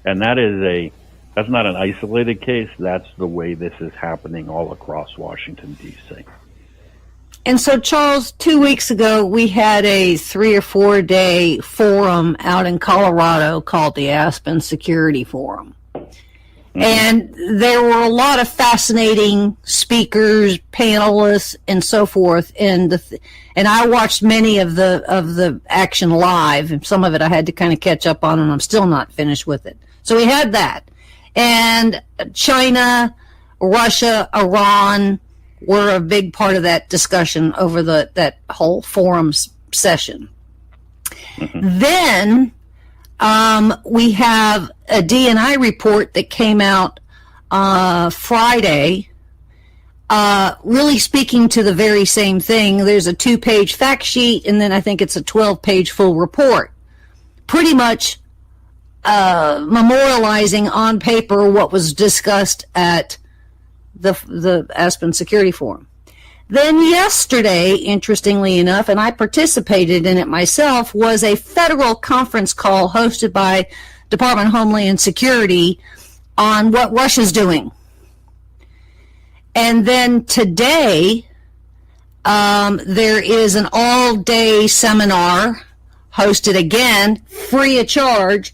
[SPEAKER 9] And that's not an isolated case. That's the way this is happening all across Washington, D.C.
[SPEAKER 4] And so, Charles, 2 weeks ago, we had a 3 or 4 day forum out in Colorado called the Aspen Security Forum. And there were a lot of fascinating speakers, panelists, and so forth. And I watched many of the action live, and some of it I had to kind of catch up on, and I'm still not finished with it. So we had that, and China, Russia, Iran were a big part of that discussion over that whole forum session. Then we have a DNI report that came out Friday, really speaking to the very same thing. There's a 2-page fact sheet, and then I think it's a 12-page full report, pretty much memorializing on paper what was discussed at the Aspen Security Forum. Then yesterday, interestingly enough, and I participated in it myself, was a federal conference call hosted by Department of Homeland Security on what Russia's doing. And then today, there is an all-day seminar hosted again, free of charge,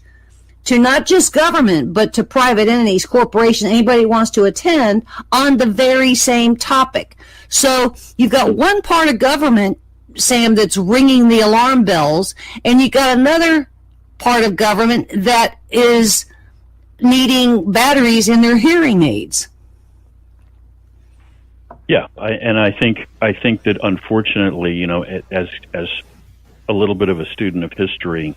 [SPEAKER 4] to not just government, but to private entities, corporations, anybody who wants to attend on the very same topic. So you've got one part of government, Sam, that's ringing the alarm bells, and you've got another part of government that is needing batteries in their hearing aids.
[SPEAKER 9] Yeah, I think that unfortunately, as a little bit of a student of history,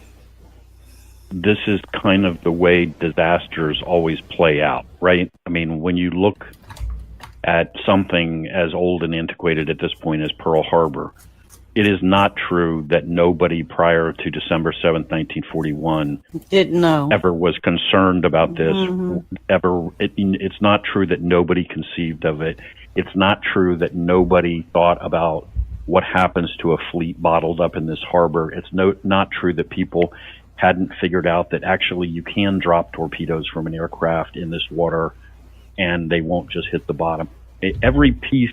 [SPEAKER 9] this is kind of the way disasters always play out, right? I mean, when you look at something as old and antiquated at this point as Pearl Harbor, it is not true that nobody prior to December 7th, 1941
[SPEAKER 4] didn't know,
[SPEAKER 9] ever was concerned about this. It's not true that nobody conceived of it. It's not true that nobody thought about what happens to a fleet bottled up in this harbor. It's not true that people hadn't figured out that actually you can drop torpedoes from an aircraft in this water and they won't just hit the bottom. Every piece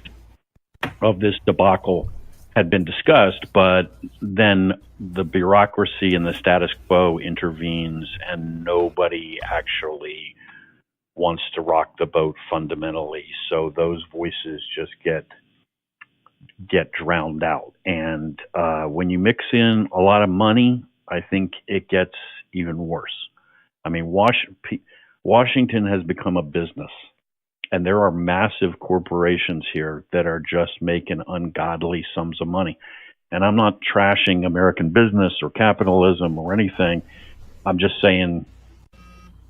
[SPEAKER 9] of this debacle had been discussed, but then the bureaucracy and the status quo intervenes, and nobody actually wants to rock the boat fundamentally. So those voices just get drowned out. And when you mix in a lot of money, I think it gets even worse. I mean, Washington has become a business, and there are massive corporations here that are just making ungodly sums of money. And I'm not trashing American business or capitalism or anything. I'm just saying,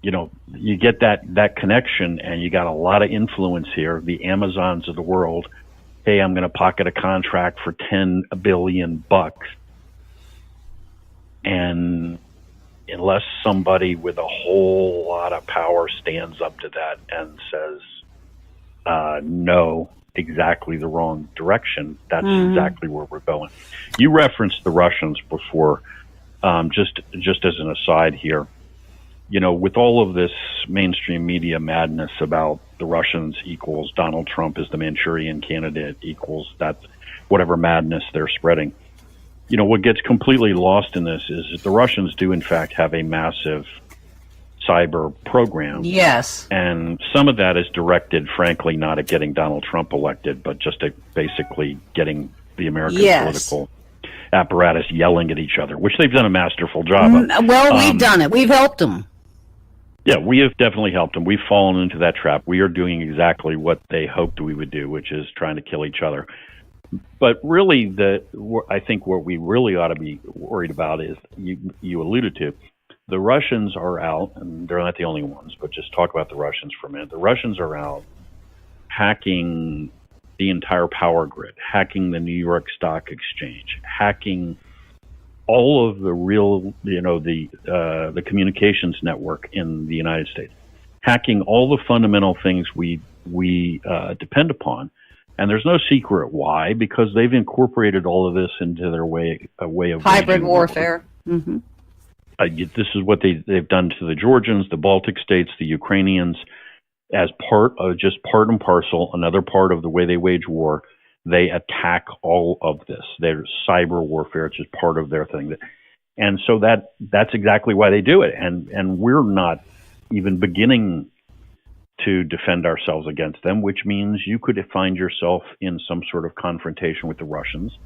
[SPEAKER 9] you know, you get that connection, and you got a lot of influence here. The Amazons of the world. Hey, I'm going to pocket a contract for $10 billion, and unless somebody with a whole lot of power stands up to that and says, no, exactly the wrong direction, that's exactly where we're going. You referenced the Russians before, just as an aside here. You know, with all of this mainstream media madness about the Russians equals Donald Trump is the Manchurian candidate equals that whatever madness they're spreading, you know, what gets completely lost in this is that the Russians do, in fact, have a massive cyber program.
[SPEAKER 4] Yes.
[SPEAKER 9] And some of that is directed, frankly, not at getting Donald Trump elected, but just at basically getting the American political apparatus yelling at each other, which they've done a masterful job of.
[SPEAKER 4] Well, we've done it. We've helped them.
[SPEAKER 9] Yeah, we have definitely helped them. We've fallen into that trap. We are doing exactly what they hoped we would do, which is trying to kill each other. But really, I think what we really ought to be worried about is, you alluded to, the Russians are out, and they're not the only ones, but just talk about the Russians for a minute. The Russians are out hacking the entire power grid, hacking the New York Stock Exchange, hacking all of the real, you know, the communications network in the United States, hacking all the fundamental things we depend upon. And there's no secret why, because they've incorporated all of this into their way of
[SPEAKER 4] hybrid warfare. Mm-hmm.
[SPEAKER 9] This is what they've done to the Georgians, the Baltic states, the Ukrainians, as part and parcel, another part of the way they wage war. They attack all of this. There's cyber warfare. It's just part of their thing. And so that's exactly why they do it. And we're not even beginning to defend ourselves against them, which means you could find yourself in some sort of confrontation with the Russians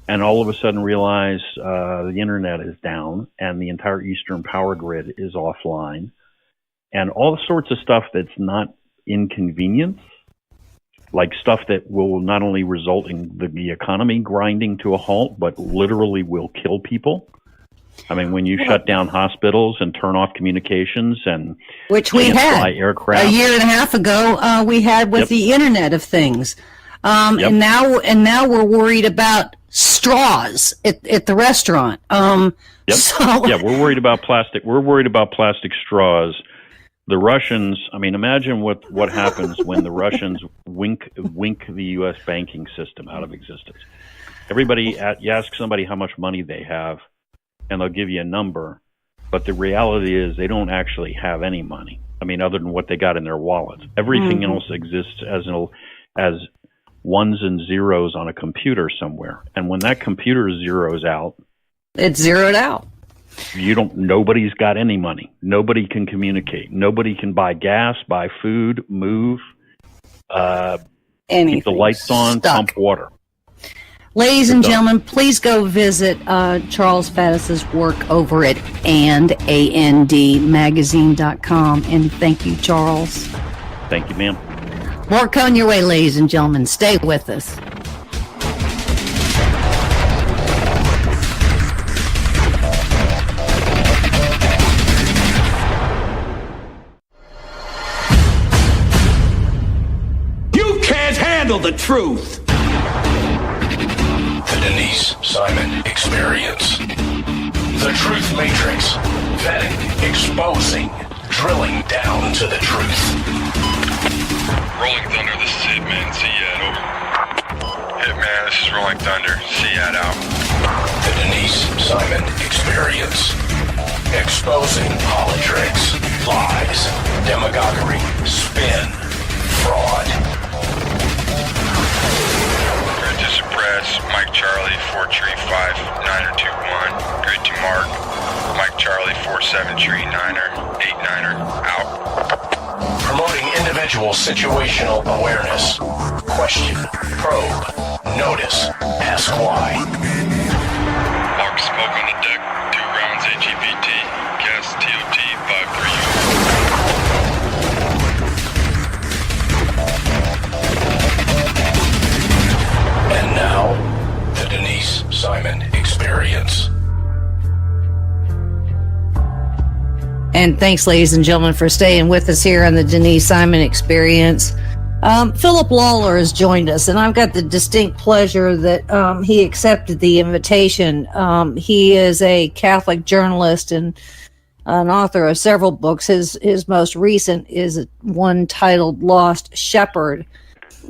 [SPEAKER 9] and all of a sudden realize the internet is down and the entire Eastern power grid is offline and all sorts of stuff that's not inconvenience, like stuff that will not only result in the economy grinding to a halt, but literally will kill people. I mean, when you shut down hospitals and turn off communications and
[SPEAKER 4] which we had
[SPEAKER 9] aircraft.
[SPEAKER 4] A year and a half ago, we had with the Internet of Things, and now we're worried about straws at the restaurant. So
[SPEAKER 9] yeah, we're worried about plastic. We're worried about plastic straws. The Russians. I mean, imagine what happens when the Russians wink the U.S. banking system out of existence. You ask somebody how much money they have, and they'll give you a number, but the reality is they don't actually have any money. I mean, other than what they got in their wallets. Everything else exists as ones and zeros on a computer somewhere. And when that computer zeroes out,
[SPEAKER 4] it's zeroed out.
[SPEAKER 9] Nobody's got any money. Nobody can communicate. Nobody can buy gas, buy food, move, keep the lights on, pump water.
[SPEAKER 4] Ladies and gentlemen, please go visit Charles Faddis's work over at andmagazine.com. And thank you, Charles.
[SPEAKER 9] Thank you, ma'am.
[SPEAKER 4] More coming your way, ladies and gentlemen. Stay with us.
[SPEAKER 2] You can't handle the truth. The Denise Simon Experience. The Truth Matrix. Vetting, exposing, drilling down to the truth.
[SPEAKER 3] Rolling Thunder, this is Hitman. Seat over. Hitman, this is Rolling Thunder. Seat out.
[SPEAKER 2] The Denise Simon Experience. Exposing politics, lies, demagoguery, spin, fraud.
[SPEAKER 3] Print to suppress, Express, Mike Charlie 435 Niner 21, grid to Mark, Mike Charlie 47 Tree Niner 89er, out.
[SPEAKER 2] Promoting individual situational awareness. Question, probe, notice, ask why.
[SPEAKER 3] Mark smoke on the deck, 2 rounds AGPT, gas TOT 53U.
[SPEAKER 2] And now, the Denise Simon Experience.
[SPEAKER 4] And thanks, ladies and gentlemen, for staying with us here on the Denise Simon Experience. Philip Lawler has joined us, and I've got the distinct pleasure that he accepted the invitation. He is a Catholic journalist and an author of several books. His most recent is one titled Lost Shepherd,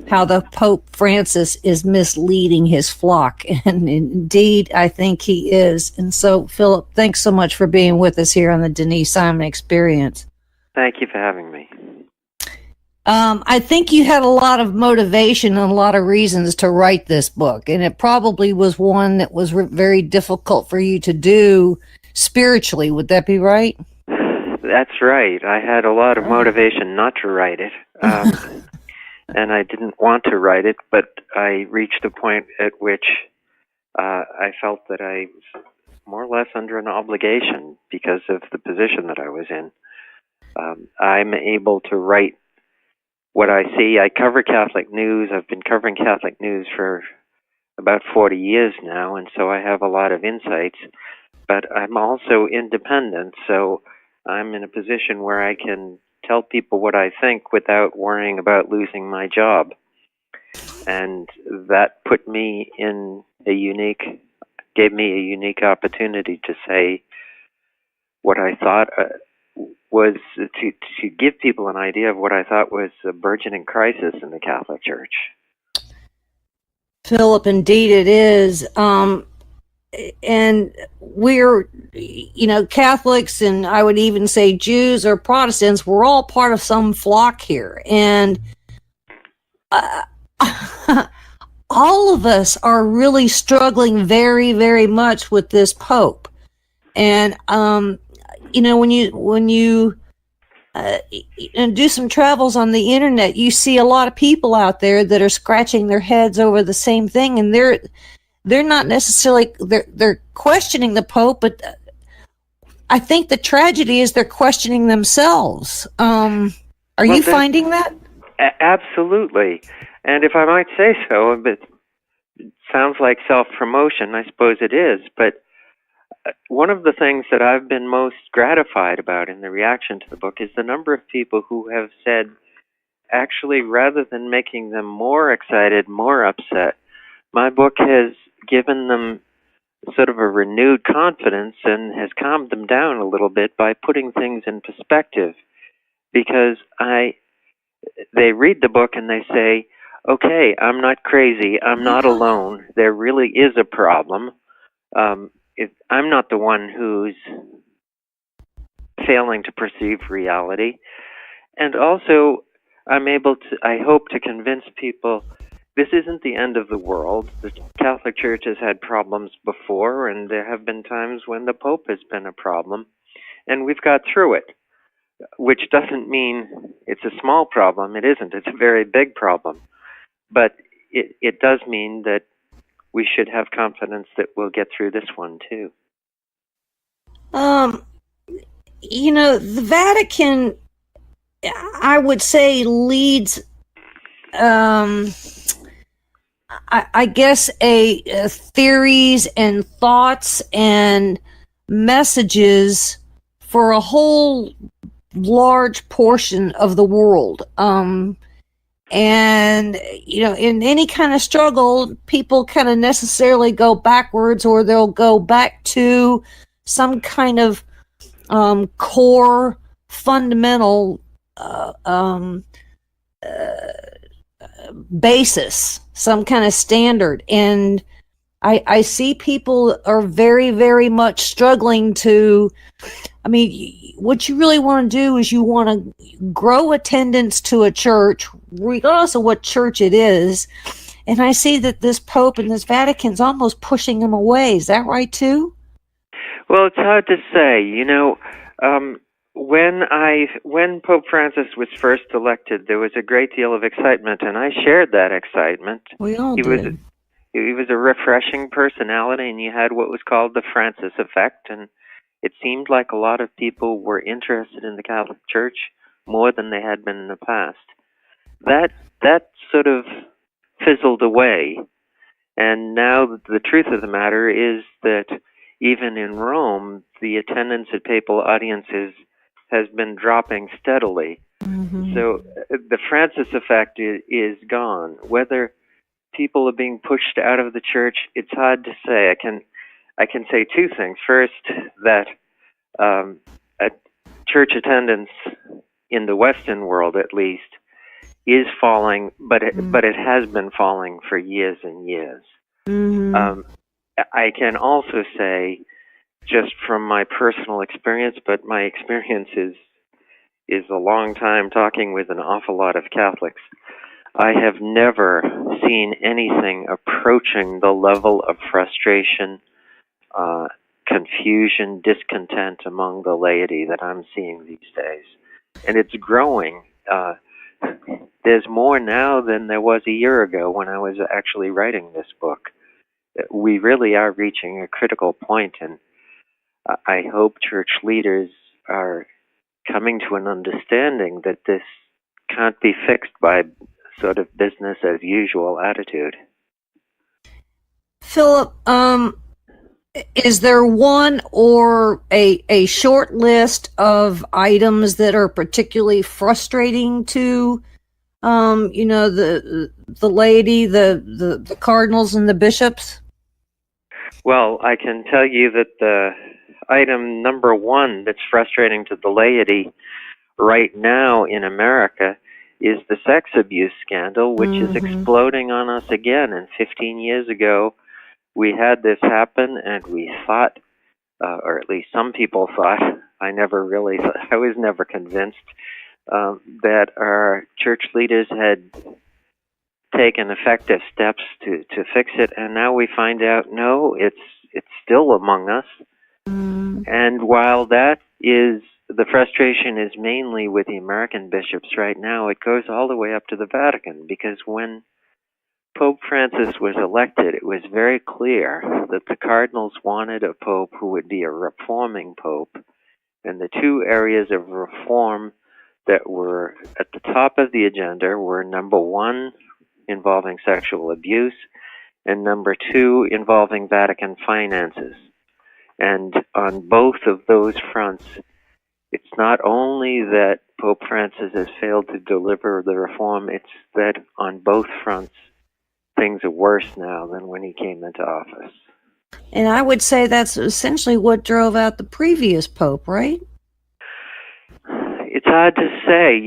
[SPEAKER 4] How the Pope Francis is Misleading His Flock. And indeed, I think he is. And so, Philip, thanks so much for being with us here on the Denise Simon Experience.
[SPEAKER 10] Thank you for having me.
[SPEAKER 4] I think you had a lot of motivation and a lot of reasons to write this book, and it probably was one that was very difficult for you to do spiritually. Would that be right?
[SPEAKER 10] That's right. I had a lot of motivation not to write it. And I didn't want to write it, but I reached a point at which I felt that I was more or less under an obligation because of the position that I was in. I'm able to write what I see. I cover Catholic news. I've been covering Catholic news for about 40 years now, and so I have a lot of insights. But I'm also independent, so I'm in a position where I can tell people what I think without worrying about losing my job. And that put me in gave me a unique opportunity to say what I thought was to give people an idea of what I thought was a burgeoning crisis in the Catholic Church.
[SPEAKER 4] Philip, indeed it is. And we're, Catholics, and I would even say Jews or Protestants, we're all part of some flock here. And all of us are really struggling very, very much with this Pope. And, when you do some travels on the internet, you see a lot of people out there that are scratching their heads over the same thing, and they're not necessarily they're questioning the Pope, but I think the tragedy is they're questioning themselves. Are you finding that?
[SPEAKER 10] Absolutely. And if I might say so, it sounds like self-promotion. I suppose it is, but one of the things that I've been most gratified about in the reaction to the book is the number of people who have said, actually, rather than making them more excited, more upset, my book has given them sort of a renewed confidence and has calmed them down a little bit by putting things in perspective. Because they read the book and they say, okay, I'm not crazy, I'm not alone, there really is a problem. I'm not the one who's failing to perceive reality. And also, I hope to convince people this isn't the end of the world. The Catholic Church has had problems before, and there have been times when the Pope has been a problem, and we've got through it, which doesn't mean it's a small problem. It isn't. It's a very big problem. But it does mean that we should have confidence that we'll get through this one, too.
[SPEAKER 4] The Vatican, I would say, leads, I guess, theories and thoughts and messages for a whole large portion of the world. And, in any kind of struggle, people kind of necessarily go backwards, or they'll go back to some kind of core, fundamental basis, some kind of standard. And I see people are very, very much struggling to, what you really want to do is you want to grow attendance to a church, regardless of what church it is, and I see that this Pope and this Vatican's almost pushing him away. Is that right too?
[SPEAKER 10] Well, it's hard to say. When Pope Francis was first elected, there was a great deal of excitement, and I shared that excitement.
[SPEAKER 4] We all did.
[SPEAKER 10] He was a refreshing personality, and you had what was called the Francis effect, and it seemed like a lot of people were interested in the Catholic Church more than they had been in the past. That sort of fizzled away, and now the truth of the matter is that even in Rome, the attendance at papal audiences has been dropping steadily.
[SPEAKER 4] Mm-hmm.
[SPEAKER 10] So the Francis effect is gone. Whether people are being pushed out of the church, it's hard to say. I can say two things. First, that church attendance in the Western world, at least, is falling, but it has been falling for years and years.
[SPEAKER 4] Mm-hmm.
[SPEAKER 10] I can also say, just from my personal experience, but my experience is a long time talking with an awful lot of Catholics, I have never seen anything approaching the level of frustration, confusion, discontent among the laity that I'm seeing these days. And it's growing. There's more now than there was a year ago when I was actually writing this book. We really are reaching a critical point, and I hope church leaders are coming to an understanding that this can't be fixed by sort of business as usual attitude.
[SPEAKER 4] Philip, is there one or a short list of items that are particularly frustrating to the laity, the cardinals and the bishops?
[SPEAKER 10] Well, I can tell you that the item number one that's frustrating to the laity right now in America is the sex abuse scandal, which is exploding on us again. And 15 years ago, we had this happen, and we thought, or at least some people thought, I was never convinced, that our church leaders had taken effective steps to fix it, and now we find out, no, it's still among us. And while that is, the frustration is mainly with the American bishops right now, it goes all the way up to the Vatican, because when Pope Francis was elected, it was very clear that the cardinals wanted a pope who would be a reforming pope, and the two areas of reform that were at the top of the agenda were, number one, involving sexual abuse, and number two, involving Vatican finances. And on both of those fronts, it's not only that Pope Francis has failed to deliver the reform, it's that on both fronts, things are worse now than when he came into office.
[SPEAKER 4] And I would say that's essentially what drove out the previous pope, right?
[SPEAKER 10] It's hard to say.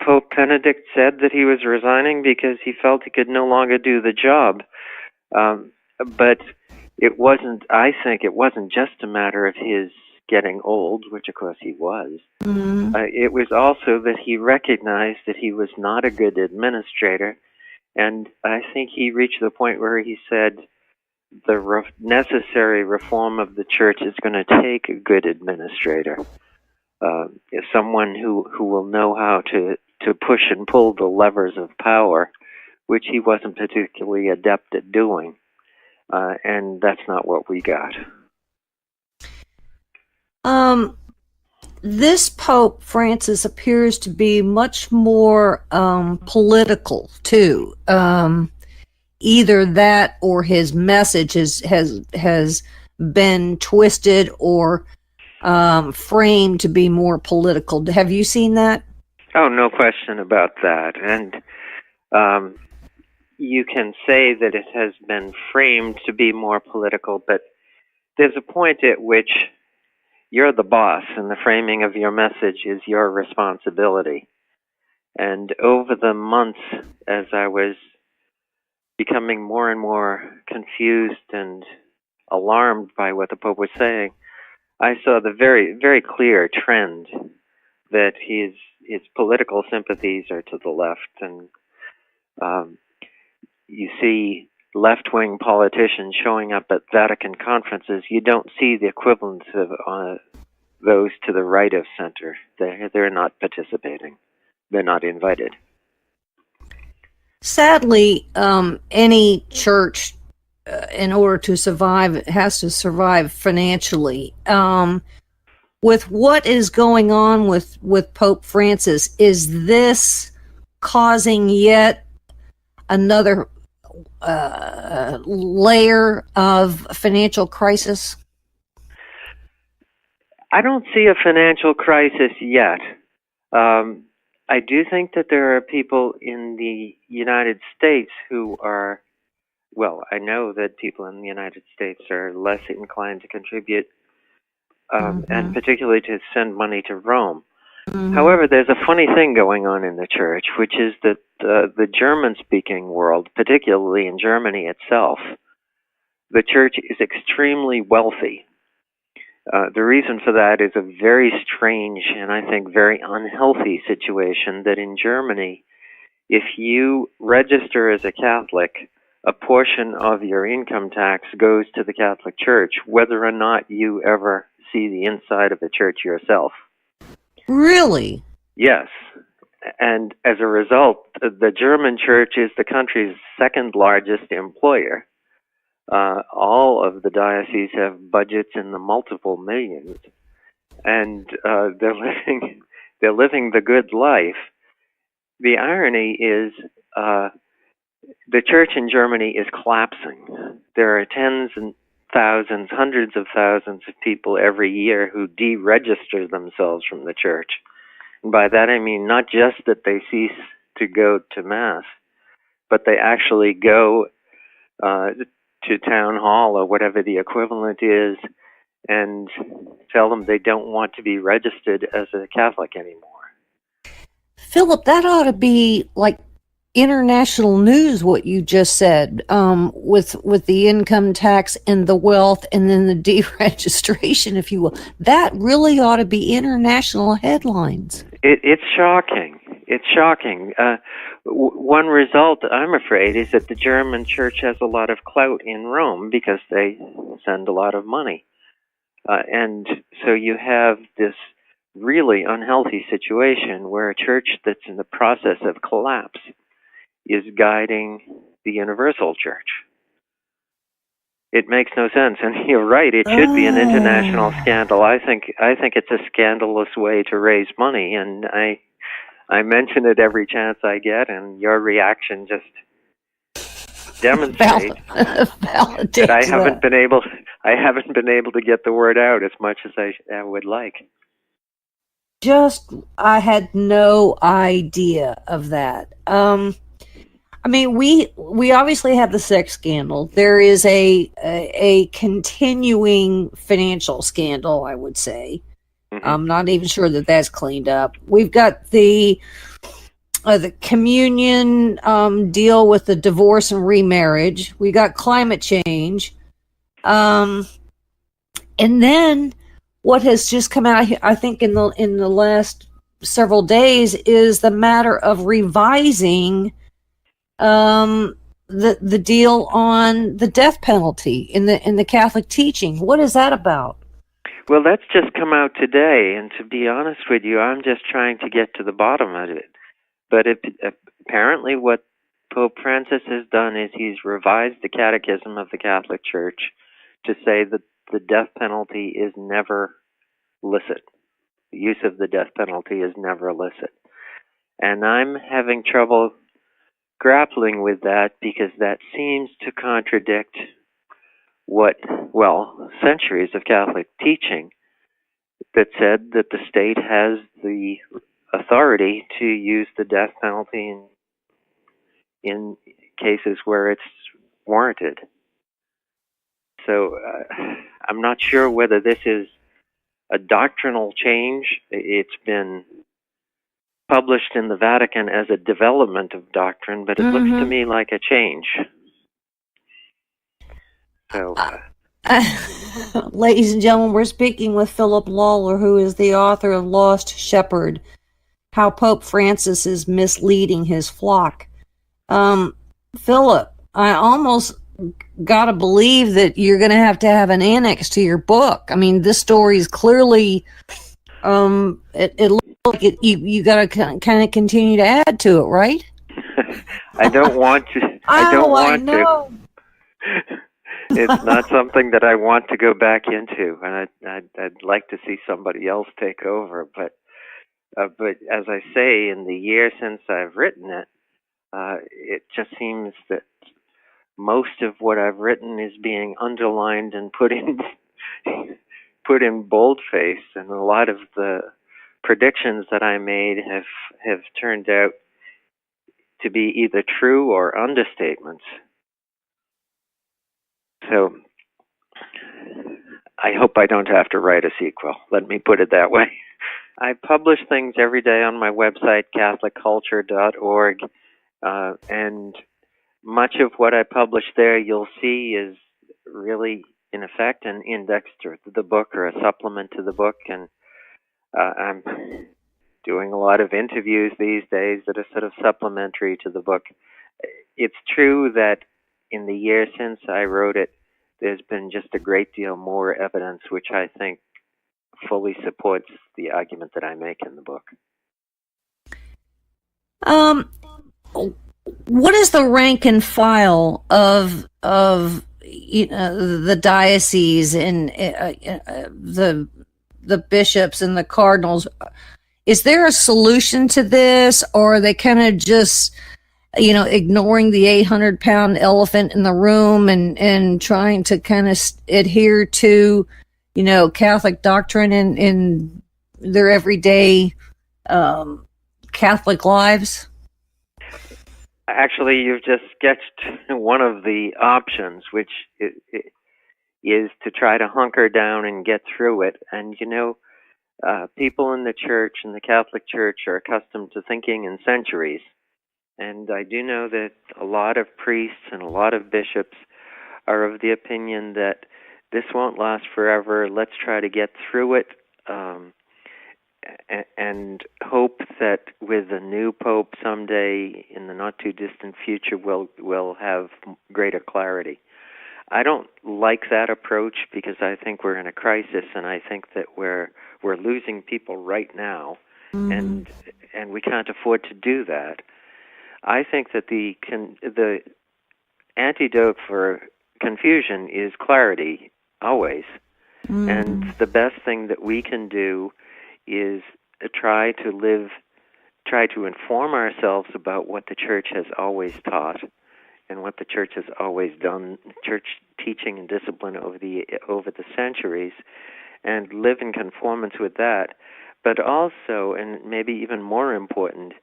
[SPEAKER 10] Pope Benedict said that he was resigning because he felt he could no longer do the job. But I think it wasn't just a matter of his getting old, which of course he was. It was also that he recognized that he was not a good administrator, and I think he reached the point where he said the necessary reform of the church is going to take a good administrator, someone who will know how to push and pull the levers of power, which he wasn't particularly adept at doing. And that's not what we got.
[SPEAKER 4] This Pope Francis appears to be much more political too. Either that or his message has been twisted or framed to be more political. Have you seen that?
[SPEAKER 10] Oh, no question about that. And you can say that it has been framed to be more political, but there's a point at which you're the boss, and the framing of your message is your responsibility. And over the months, as I was becoming more and more confused and alarmed by what the Pope was saying, I saw the very, very clear trend that his political sympathies are to the left. And you see left-wing politicians showing up at Vatican conferences, you don't see the equivalents of those to the right of center. They're not participating. They're not invited.
[SPEAKER 4] Sadly, any church, in order to survive, has to survive financially. With what is going on with Pope Francis, is this causing yet another layer of financial crisis?
[SPEAKER 10] I don't see a financial crisis yet. I do think that there are people in the United States who are, well, I know that people in the United States are less inclined to contribute, and particularly to send money to Rome. However, there's a funny thing going on in the church, which is that the German-speaking world, particularly in Germany itself, the church is extremely wealthy. The reason for that is a very strange and I think very unhealthy situation that in Germany, if you register as a Catholic, a portion of your income tax goes to the Catholic Church, whether or not you ever see the inside of the church yourself.
[SPEAKER 4] Really?
[SPEAKER 10] Yes. And as a result, the German church is the country's second largest employer. All of the dioceses have budgets in the multiple millions, and they're living the good life. The irony is the church in Germany is collapsing. There are tens and thousands, hundreds of thousands of people every year who deregister themselves from the church. And by that I mean not just that they cease to go to Mass, but they actually go to town hall or whatever the equivalent is and tell them they don't want to be registered as a Catholic anymore.
[SPEAKER 4] Philip, that ought to be like international news, what you just said, with the income tax and the wealth and then the deregistration, if you will. That really ought to be international headlines.
[SPEAKER 10] It's shocking. It's shocking. One result, I'm afraid, is that the German church has a lot of clout in Rome because they send a lot of money. And so you have this really unhealthy situation where a church that's in the process of collapse is guiding the universal church. It makes no sense, and you're right. It should be an international scandal. I think it's a scandalous way to raise money, and I mention it every chance I get, and your reaction just demonstrates that I haven't been able to get the word out as much as I would like.
[SPEAKER 4] I had no idea of that. I mean, we obviously have the sex scandal. There is a continuing financial scandal, I would say. I'm not even sure that that's cleaned up. We've got the communion deal with the divorce and remarriage. We got climate change, and then what has just come out, I think, in the last several days, is the matter of revising the deal on the death penalty in the Catholic teaching. What is that about?
[SPEAKER 10] Well, that's just come out today, and to be honest with you, I'm just trying to get to the bottom of it. But apparently what Pope Francis has done is he's revised the Catechism of the Catholic Church to say that the death penalty is never licit. The use of the death penalty is never illicit. And I'm having trouble grappling with that because that seems to contradict centuries of Catholic teaching that said that the state has the authority to use the death penalty in cases where it's warranted. So I'm not sure whether this is a doctrinal change. It's been published in the Vatican as a development of doctrine, but it looks to me like a change. So,
[SPEAKER 4] ladies and gentlemen, we're speaking with Philip Lawler, who is the author of Lost Shepherd, How Pope Francis is Misleading His Flock. Philip, I almost got to believe that you're going to have an annex to your book. I mean, this story is clearly, it looks like you got to kind of continue to add to it, right?
[SPEAKER 10] I don't want to. I know. It's not something that I want to go back into, and I'd like to see somebody else take over. But as I say, in the year since I've written it, it just seems that most of what I've written is being underlined and put in boldface, and a lot of the predictions that I made have turned out to be either true or understatements. So I hope I don't have to write a sequel. Let me put it that way. I publish things every day on my website, CatholicCulture.org, and much of what I publish there you'll see is really, in effect, an index to the book or a supplement to the book. And I'm doing a lot of interviews these days that are sort of supplementary to the book. It's true that in the year since I wrote it, there's been just a great deal more evidence, which I think fully supports the argument that I make in the book.
[SPEAKER 4] What is the rank and file of the diocese and the bishops and the cardinals? Is there a solution to this, or are they kind of just ignoring the 800-pound elephant in the room and trying to kind of adhere to Catholic doctrine in their everyday Catholic lives?
[SPEAKER 10] Actually, you've just sketched one of the options, which is to try to hunker down and get through it. And, people in the church, in the Catholic Church, are accustomed to thinking in centuries. And I do know that a lot of priests and a lot of bishops are of the opinion that this won't last forever. Let's try to get through it, and hope that with a new pope someday in the not too distant future we'll have greater clarity. I don't like that approach because I think we're in a crisis, and I think that we're losing people right now, and we can't afford to do that. I think that the antidote for confusion is clarity, always. And the best thing that we can do is try to inform ourselves about what the Church has always taught and what the Church has always done, Church teaching and discipline over the centuries, and live in conformance with that. But also, and maybe even more important,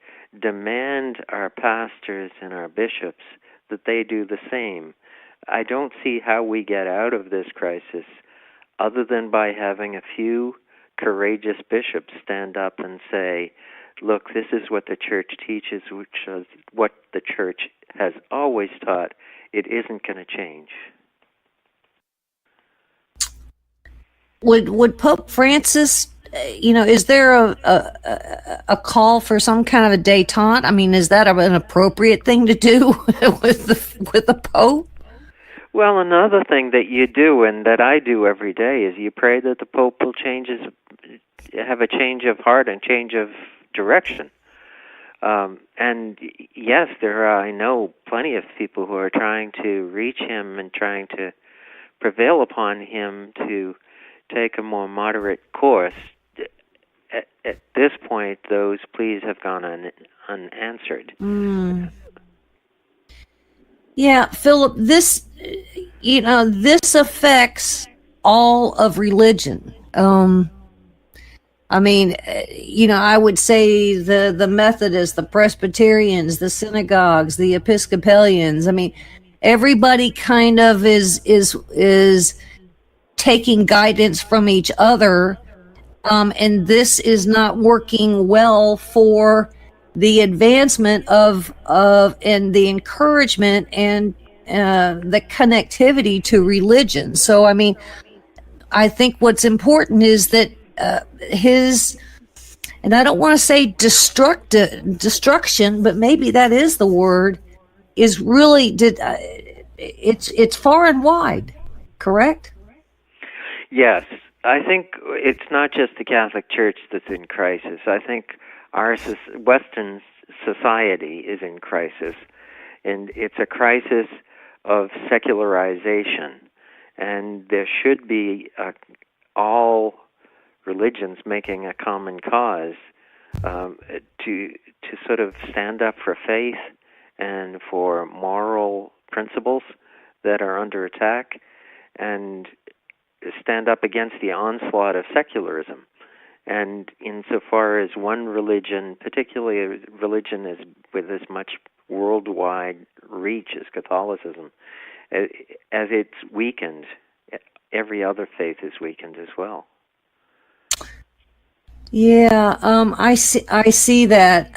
[SPEAKER 10] demand our pastors and our bishops that they do the same. I don't see how we get out of this crisis other than by having a few courageous bishops stand up and say, look, this is what the Church teaches, which is what the Church has always taught. It isn't going to change.
[SPEAKER 4] Would Pope Francis, is there a call for some kind of a détente? I mean, is that an appropriate thing to do with the Pope?
[SPEAKER 10] Well, another thing that you do and that I do every day is you pray that the Pope will have a change of heart and change of direction. And yes, I know plenty of people who are trying to reach him and trying to prevail upon him to take a more moderate course. At this point, those pleas have gone unanswered.
[SPEAKER 4] Yeah, Philip, this affects all of religion. I mean, I would say the Methodists, the Presbyterians, the synagogues, the Episcopalians. I mean, everybody kind of is taking guidance from each other, and this is not working well for the advancement of and the encouragement and the connectivity to religion. So, I mean, I think what's important is that his, and I don't want to say destruction, but maybe that is the word, is really it's far and wide, correct?
[SPEAKER 10] Yes. I think it's not just the Catholic Church that's in crisis. I think our Western society is in crisis, and it's a crisis of secularization. And there should be all religions making a common cause to sort of stand up for faith and for moral principles that are under attack, and stand up against the onslaught of secularism. And insofar as one religion, particularly a religion with as much worldwide reach as Catholicism, as it's weakened, every other faith is weakened as well.
[SPEAKER 4] Yeah, I see that.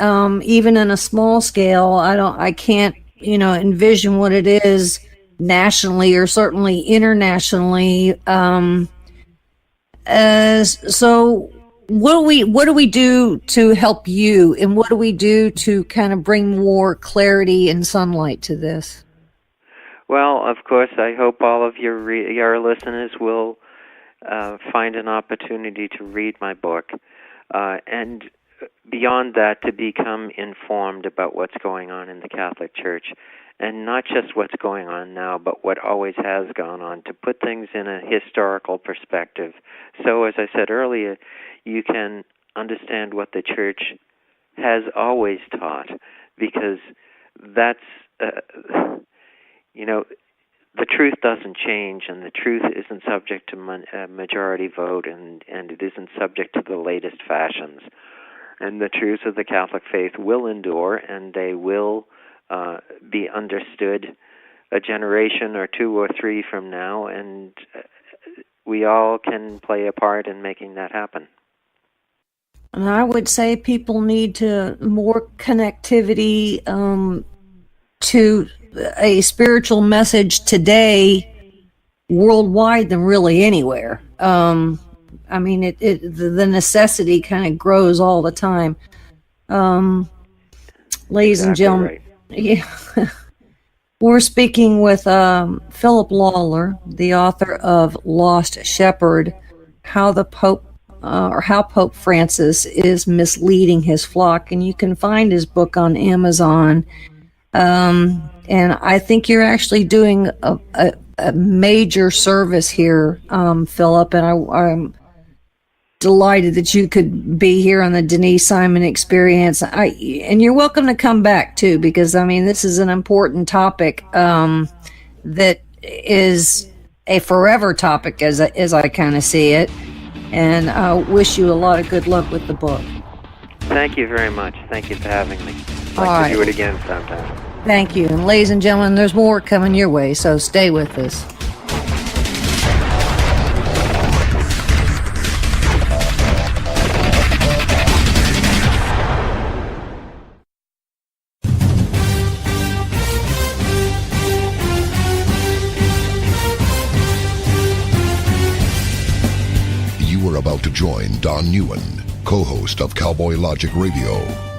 [SPEAKER 4] Even in a small scale, I can't, envision what it is nationally or certainly internationally. So what do we do to help you, and what do we do to kind of bring more clarity and sunlight to this?
[SPEAKER 10] Well, of course, I hope all of your listeners will find an opportunity to read my book, and beyond that, to become informed about what's going on in the Catholic Church, and not just what's going on now, but what always has gone on, to put things in a historical perspective. So, as I said earlier, you can understand what the Church has always taught, because that's, the truth doesn't change, and the truth isn't subject to majority vote, and it isn't subject to the latest fashions. And the truths of the Catholic faith will endure, and they will be understood a generation or two or three from now, and we all can play a part in making that happen.
[SPEAKER 4] And I would say people need more connectivity to a spiritual message today worldwide than really anywhere. The necessity kind of grows all the time. Ladies and gentlemen,
[SPEAKER 10] right.
[SPEAKER 4] Yeah. We're speaking with Philip Lawler, the author of Lost Shepherd, how Pope Francis is misleading his flock, and you can find his book on Amazon. And I think you're actually doing a major service here, Philip, and I'm delighted that you could be here on the Denise Simon Experience. And you're welcome to come back too, because this is an important topic that is a forever topic as I kind of see it. And I wish you a lot of good luck with the book.
[SPEAKER 10] Thank you very much. Thank you for having me. I'd like to do it again sometime.
[SPEAKER 4] Thank you. And ladies and gentlemen, there's more coming your way, so stay with us.
[SPEAKER 1] You are about to join Don Newen, co-host of Cowboy Logic Radio,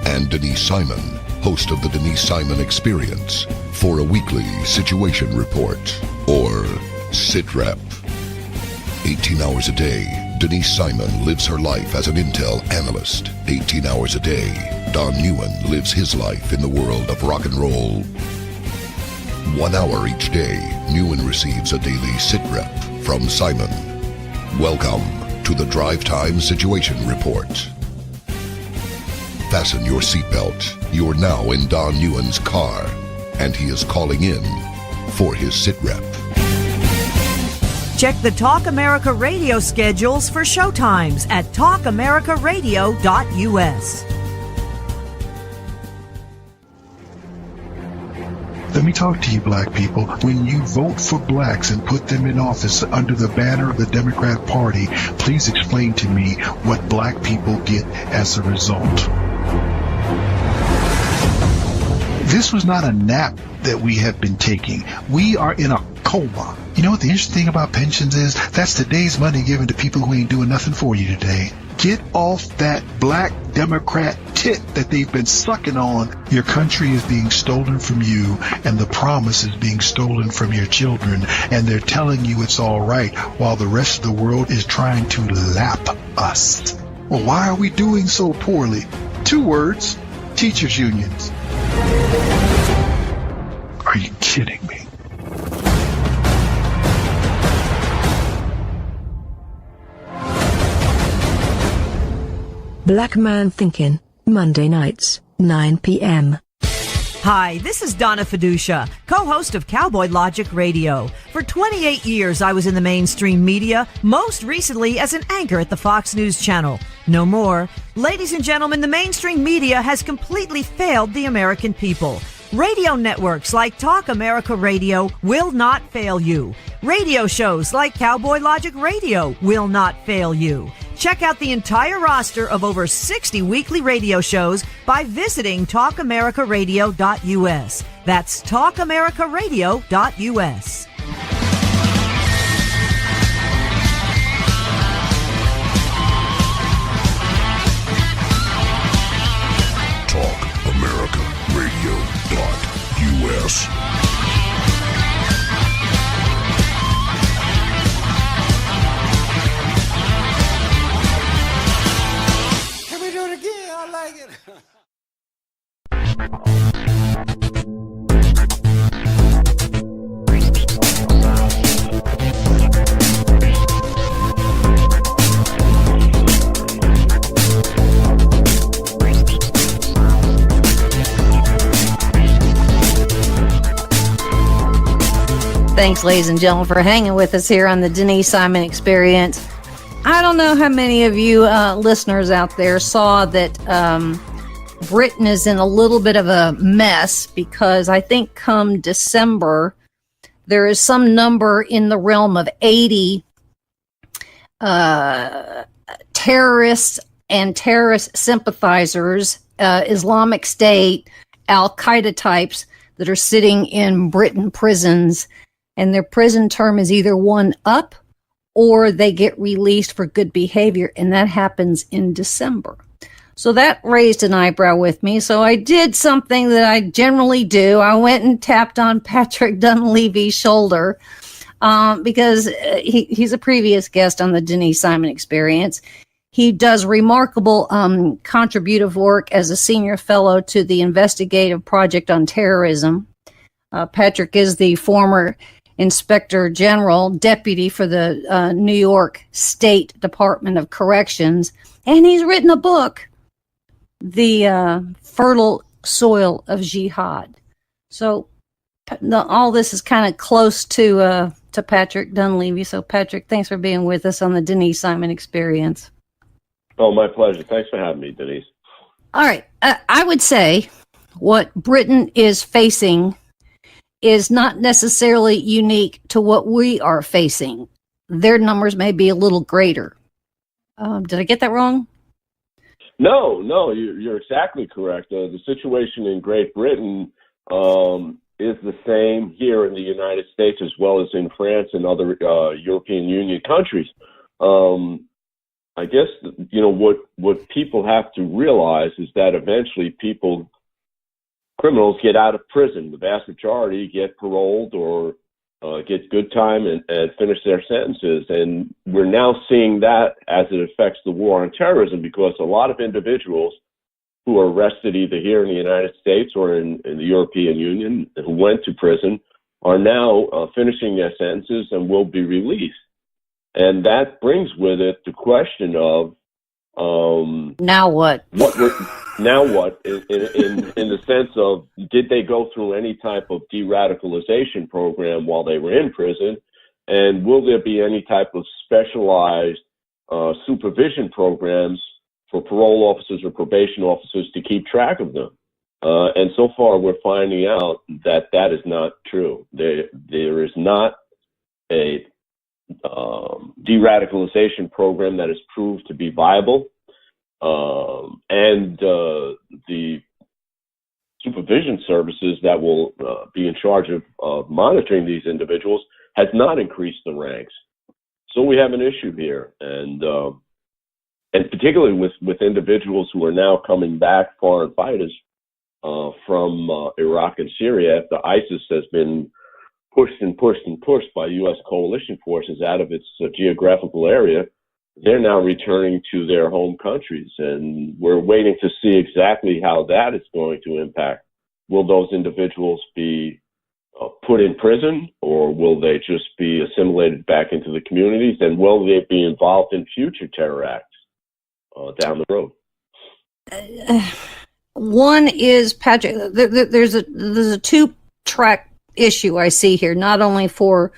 [SPEAKER 1] and Denise Simon, host of the Denise Simon Experience, for a weekly situation report, or SITREP. 18 hours a day, Denise Simon lives her life as an intel analyst. 18 hours a day, Don Newen lives his life in the world of rock and roll. 1 hour each day, Newen receives a daily SITREP from Simon. Welcome to the Drive Time Situation Report. Fasten your seatbelt. You're now in Don Newen's car, and he is calling in for his SITREP.
[SPEAKER 6] Check the Talk America Radio schedules for showtimes at talkamericaradio.us.
[SPEAKER 7] Let me talk to you, black people. When you vote for blacks and put them in office under the banner of the Democrat Party, please explain to me what black people get as a result. This was not a nap that we have been taking. We are in a coma. You know what the interesting thing about pensions is? That's today's money given to people who ain't doing nothing for you today. Get off that black Democrat tit that they've been sucking on. Your country is being stolen from you, and the promise is being stolen from your children, and they're telling you it's all right while the rest of the world is trying to lap us. Well, why are we doing so poorly? 2 words: teachers' unions. Are you kidding me?
[SPEAKER 8] Black Man Thinking, Monday nights, 9 p.m.
[SPEAKER 6] Hi, this is Donna Fiducia, co-host of Cowboy Logic Radio. For 28 years, I was in the mainstream media, most recently as an anchor at the Fox News Channel. No more. Ladies and gentlemen, the mainstream media has completely failed the American people. Radio networks like Talk America Radio will not fail you. Radio shows like Cowboy Logic Radio will not fail you. Check out the entire roster of over 60 weekly radio shows by visiting talkamericaradio.us. That's talkamericaradio.us.
[SPEAKER 1] TalkAmericaRadio.us.
[SPEAKER 4] Thanks, ladies and gentlemen, for hanging with us here on the Denise Simon Experience. I don't know how many of you listeners out there saw that Britain is in a little bit of a mess, because I think come December, there is some number in the realm of 80 terrorists and terrorist sympathizers, Islamic State, Al-Qaeda types that are sitting in Britain prisons, and their prison term is either one up or they get released for good behavior, and that happens in December. So that raised an eyebrow with me. So I did something that I generally do. I went and tapped on Patrick Dunleavy's shoulder, because he's a previous guest on the Denise Simon Experience. He does remarkable contributive work as a senior fellow to the Investigative Project on Terrorism. Patrick is the former Inspector General, Deputy for the New York State Department of Corrections, and he's written a book, The Fertile Soil of Jihad. So all this is kind of close to Patrick Dunleavy. So Patrick, thanks for being with us on the Denise Simon Experience.
[SPEAKER 11] Oh, my pleasure. Thanks for having me, Denise.
[SPEAKER 4] All right. I would say what Britain is facing is not necessarily unique to what we are facing. Their numbers may be a little greater. Did I get that wrong?
[SPEAKER 11] No, you're exactly correct. The situation in Great Britain is the same here in the United States as well as in France and other European Union countries. I guess, what people have to realize is that eventually criminals get out of prison. The vast majority get paroled or get good time and finish their sentences. And we're now seeing that as it affects the war on terrorism, because a lot of individuals who are arrested either here in the United States or in the European Union who went to prison are now finishing their sentences and will be released. And that brings with it the question of
[SPEAKER 4] now what?
[SPEAKER 11] Now what? In the sense of, did they go through any type of de-radicalization program while they were in prison, and will there be any type of specialized supervision programs for parole officers or probation officers to keep track of them? And so far, we're finding out that that is not true. There is not a de-radicalization program that is proved to be viable. And the supervision services that will be in charge of monitoring these individuals has not increased the ranks. So we have an issue here. And and particularly with individuals who are now coming back, foreign fighters from Iraq and Syria, after ISIS has been pushed and pushed and pushed by U.S. coalition forces out of its geographical area. They're now returning to their home countries, and we're waiting to see exactly how that is going to impact. Will those individuals be put in prison, or will they just be assimilated back into the communities, and will they be involved in future terror acts down the road?
[SPEAKER 4] One is, Patrick, there's a two-track issue I see here, not only for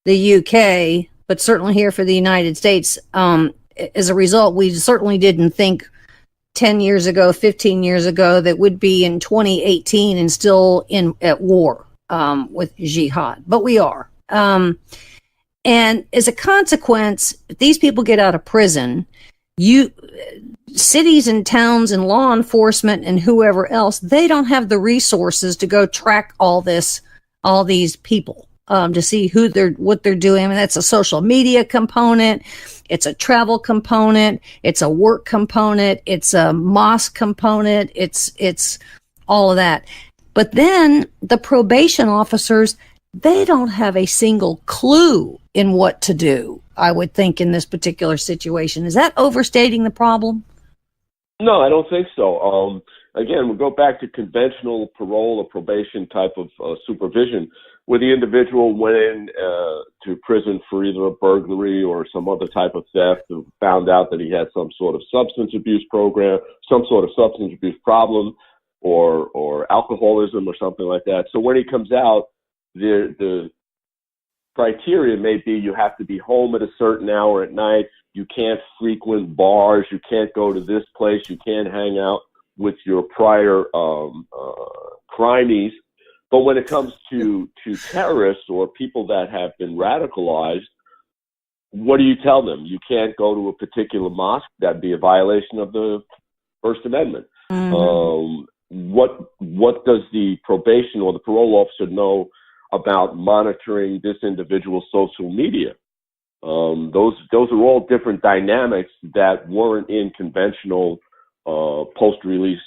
[SPEAKER 4] the UK, but certainly here for the United States. As a result, we certainly didn't think 10 years ago, 15 years ago, that would be in 2018 and still at war with jihad, but we are. And as a consequence, if these people get out of prison, cities and towns and law enforcement and whoever else, they don't have the resources to go track all these people to see what they're doing. I mean, that's a social media component, it's a travel component, it's a work component, it's a mosque component, it's all of that. But then the probation officers, they don't have a single clue in what to do, I would think, in this particular situation. Is that overstating the problem?
[SPEAKER 11] No, I don't think so. Again, we'll go back to conventional parole or probation type of supervision, where the individual went in to prison for either a burglary or some other type of theft, and found out that he had some sort of substance abuse program, some sort of substance abuse problem, or alcoholism or something like that. So when he comes out, the criteria may be you have to be home at a certain hour at night, you can't frequent bars, you can't go to this place, you can't hang out with your prior crimies. But when it comes to terrorists or people that have been radicalized, what do you tell them? You can't go to a particular mosque. That'd be a violation of the First Amendment. Mm-hmm. What does the probation or the parole officer know about monitoring this individual's social media? Those are all different dynamics that weren't in conventional post-release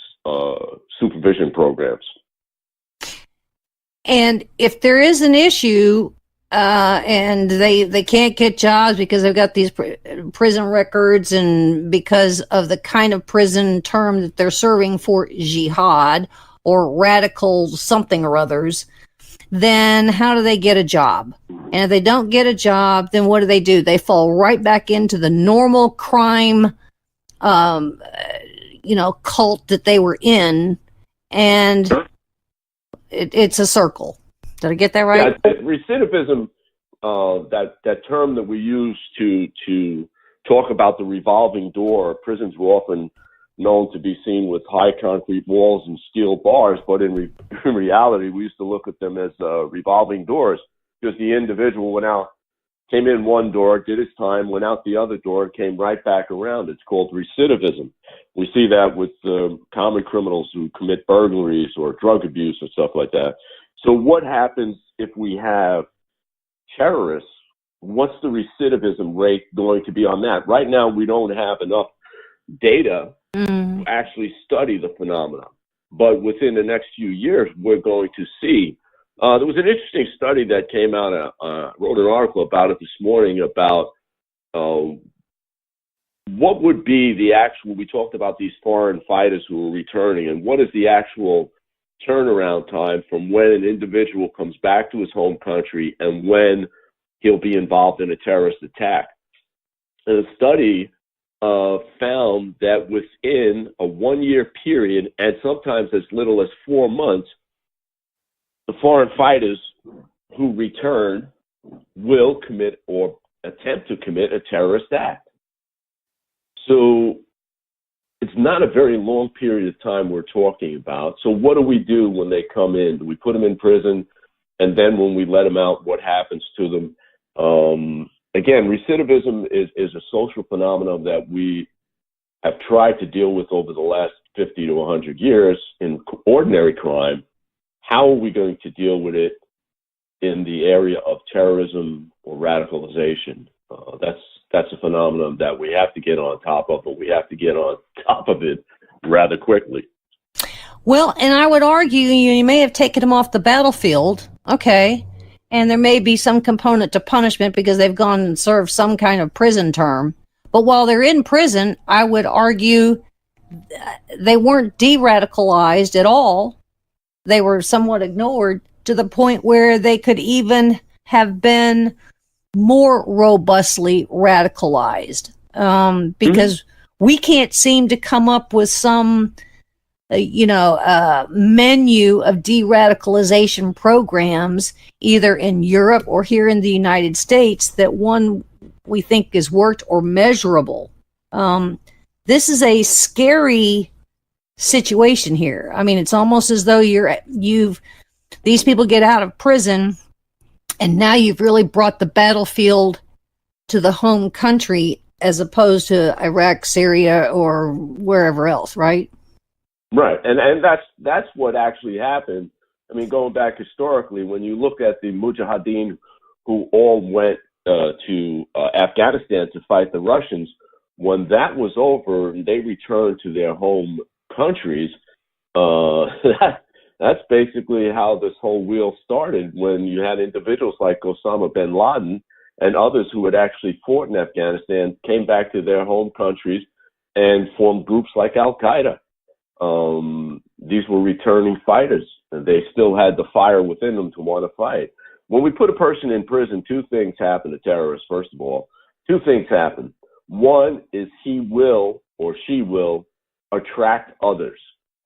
[SPEAKER 11] supervision programs.
[SPEAKER 4] And if there is an issue and they can't get jobs because they've got these prison records, and because of the kind of prison term that they're serving for jihad or radical something or others, then how do they get a job? And if they don't get a job, then what do? They fall right back into the normal crime, cult that they were in, and it's a circle. Did I get that right?
[SPEAKER 11] Yeah, recidivism, that term that we use to talk about the revolving door. Prisons were often known to be seen with high concrete walls and steel bars, but in reality, we used to look at them as revolving doors, because the individual came in one door, did his time, went out the other door, came right back around. It's called recidivism. We see that with common criminals who commit burglaries or drug abuse or stuff like that. So what happens if we have terrorists? What's the recidivism rate going to be on that? Right now, we don't have enough data to actually study the phenomenon. But within the next few years, we're going to see. There was an interesting study that came out. I wrote an article about it this morning about what would be the actual, we talked about these foreign fighters who are returning, and what is the actual turnaround time from when an individual comes back to his home country and when he'll be involved in a terrorist attack. And the study found that within a 1-year period, and sometimes as little as 4 months, the foreign fighters who return will commit or attempt to commit a terrorist act. So it's not a very long period of time we're talking about. So what do we do when they come in? Do we put them in prison? And then when we let them out, what happens to them? Again, recidivism is a social phenomenon that we have tried to deal with over the last 50 to 100 years in ordinary crime. How are we going to deal with it in the area of terrorism or radicalization? that's a phenomenon that we have to get on top of, but we have to get on top of it rather quickly.
[SPEAKER 4] Well, and I would argue you may have taken them off the battlefield, okay, and there may be some component to punishment because they've gone and served some kind of prison term. But while they're in prison, I would argue they weren't de-radicalized at all. They were somewhat ignored to the point where they could even have been more robustly radicalized, because we can't seem to come up with some menu of de-radicalization programs either in Europe or here in the United States that one we think is worked or measurable. This is a scary situation here. I mean, it's almost as though these people get out of prison and now you've really brought the battlefield to the home country as opposed to Iraq, Syria, or wherever else, right?
[SPEAKER 11] Right, and that's what actually happened. I mean, going back historically, when you look at the Mujahideen who all went to Afghanistan to fight the Russians, when that was over and they returned to their home countries, that's basically how this whole wheel started, when you had individuals like Osama bin Laden and others who had actually fought in Afghanistan came back to their home countries and formed groups like Al-Qaeda. These were returning fighters, and they still had the fire within them to want to fight. When we put a person in prison, two things happen to terrorists, first of all. Two things happen. One is he will or she will attract others.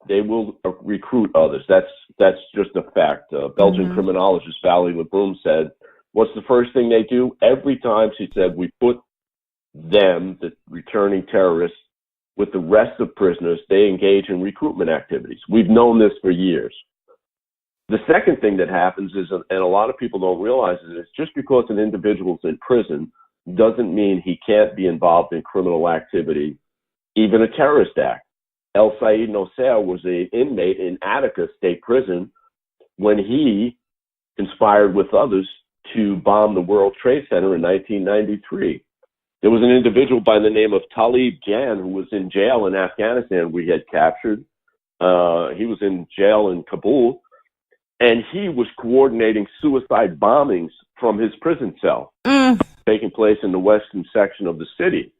[SPEAKER 11] They will recruit others. That's just a fact. Belgian criminologist Valerie Lebrun said, what's the first thing they do? Every time, she said, we put them, the returning terrorists, with the rest of prisoners, they engage in recruitment activities. We've known this for years. The second thing that happens is, and a lot of people don't realize it, is just because an individual's in prison doesn't mean he can't be involved in criminal activity, even a terrorist act. El Sayed Nosair was an inmate in Attica State Prison when he conspired with others to bomb the World Trade Center in 1993. There was an individual by the name of Talib Jan who was in jail in Afghanistan we had captured. He was in jail in Kabul, and he was coordinating suicide bombings from his prison cell taking place in the western section of the city.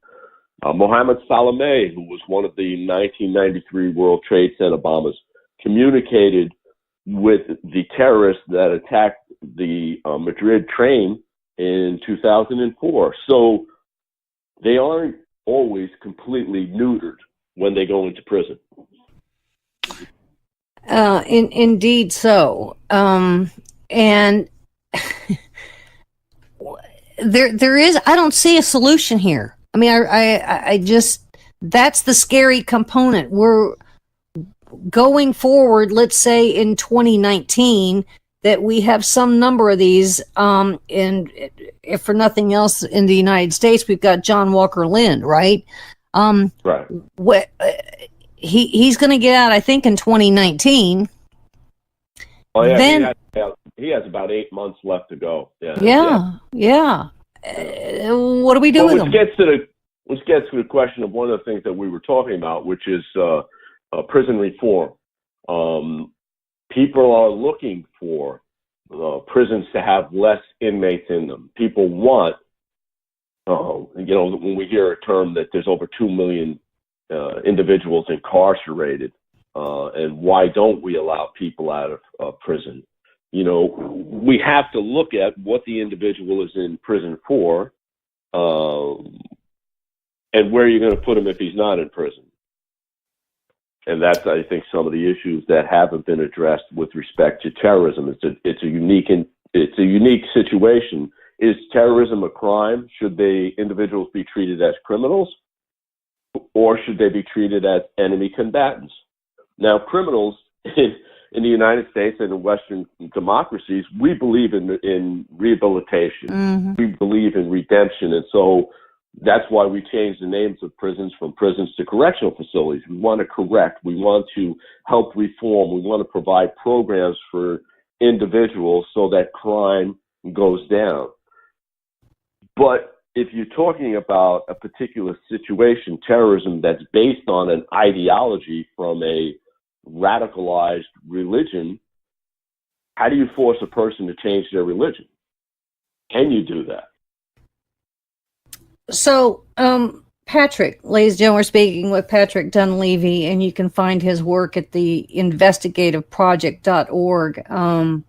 [SPEAKER 11] Mohammed Salameh, who was one of the 1993 World Trade Center bombers, communicated with the terrorists that attacked the Madrid train in 2004. So they aren't always completely neutered when they go into prison.
[SPEAKER 4] Indeed so. And there is, I don't see a solution here. I mean, I just, that's the scary component. We're going forward, let's say in 2019, that we have some number of these, and if for nothing else, in the United States, we've got John Walker Lindh, right?
[SPEAKER 11] Right.
[SPEAKER 4] He's going to get out, I think, in 2019.
[SPEAKER 11] Oh yeah,
[SPEAKER 4] then,
[SPEAKER 11] he has about 8 months left to go.
[SPEAKER 4] Yeah. What do we do with him?
[SPEAKER 11] Which gets to the question of one of the things that we were talking about, which is prison reform. People are looking for prisons to have less inmates in them. People want, when we hear a term that there's over 2 million individuals incarcerated, and why don't we allow people out of prison? We have to look at what the individual is in prison for, and where you're going to put him if he's not in prison. And that's, I think, some of the issues that haven't been addressed with respect to terrorism. It's a unique situation. Is terrorism a crime? Should the individuals be treated as criminals, or should they be treated as enemy combatants? Now, criminals in the United States and in Western democracies, we believe in rehabilitation. Mm-hmm. We believe in redemption, and so that's why we changed the names of prisons from prisons to correctional facilities. We want to correct. We want to help reform. We want to provide programs for individuals so that crime goes down. But if you're talking about a particular situation, terrorism that's based on an ideology from a radicalized religion, how do you force a person to change their religion? Can you do that?
[SPEAKER 4] So, Patrick, ladies and gentlemen, we're speaking with Patrick Dunleavy, and you can find his work at the investigativeproject.org.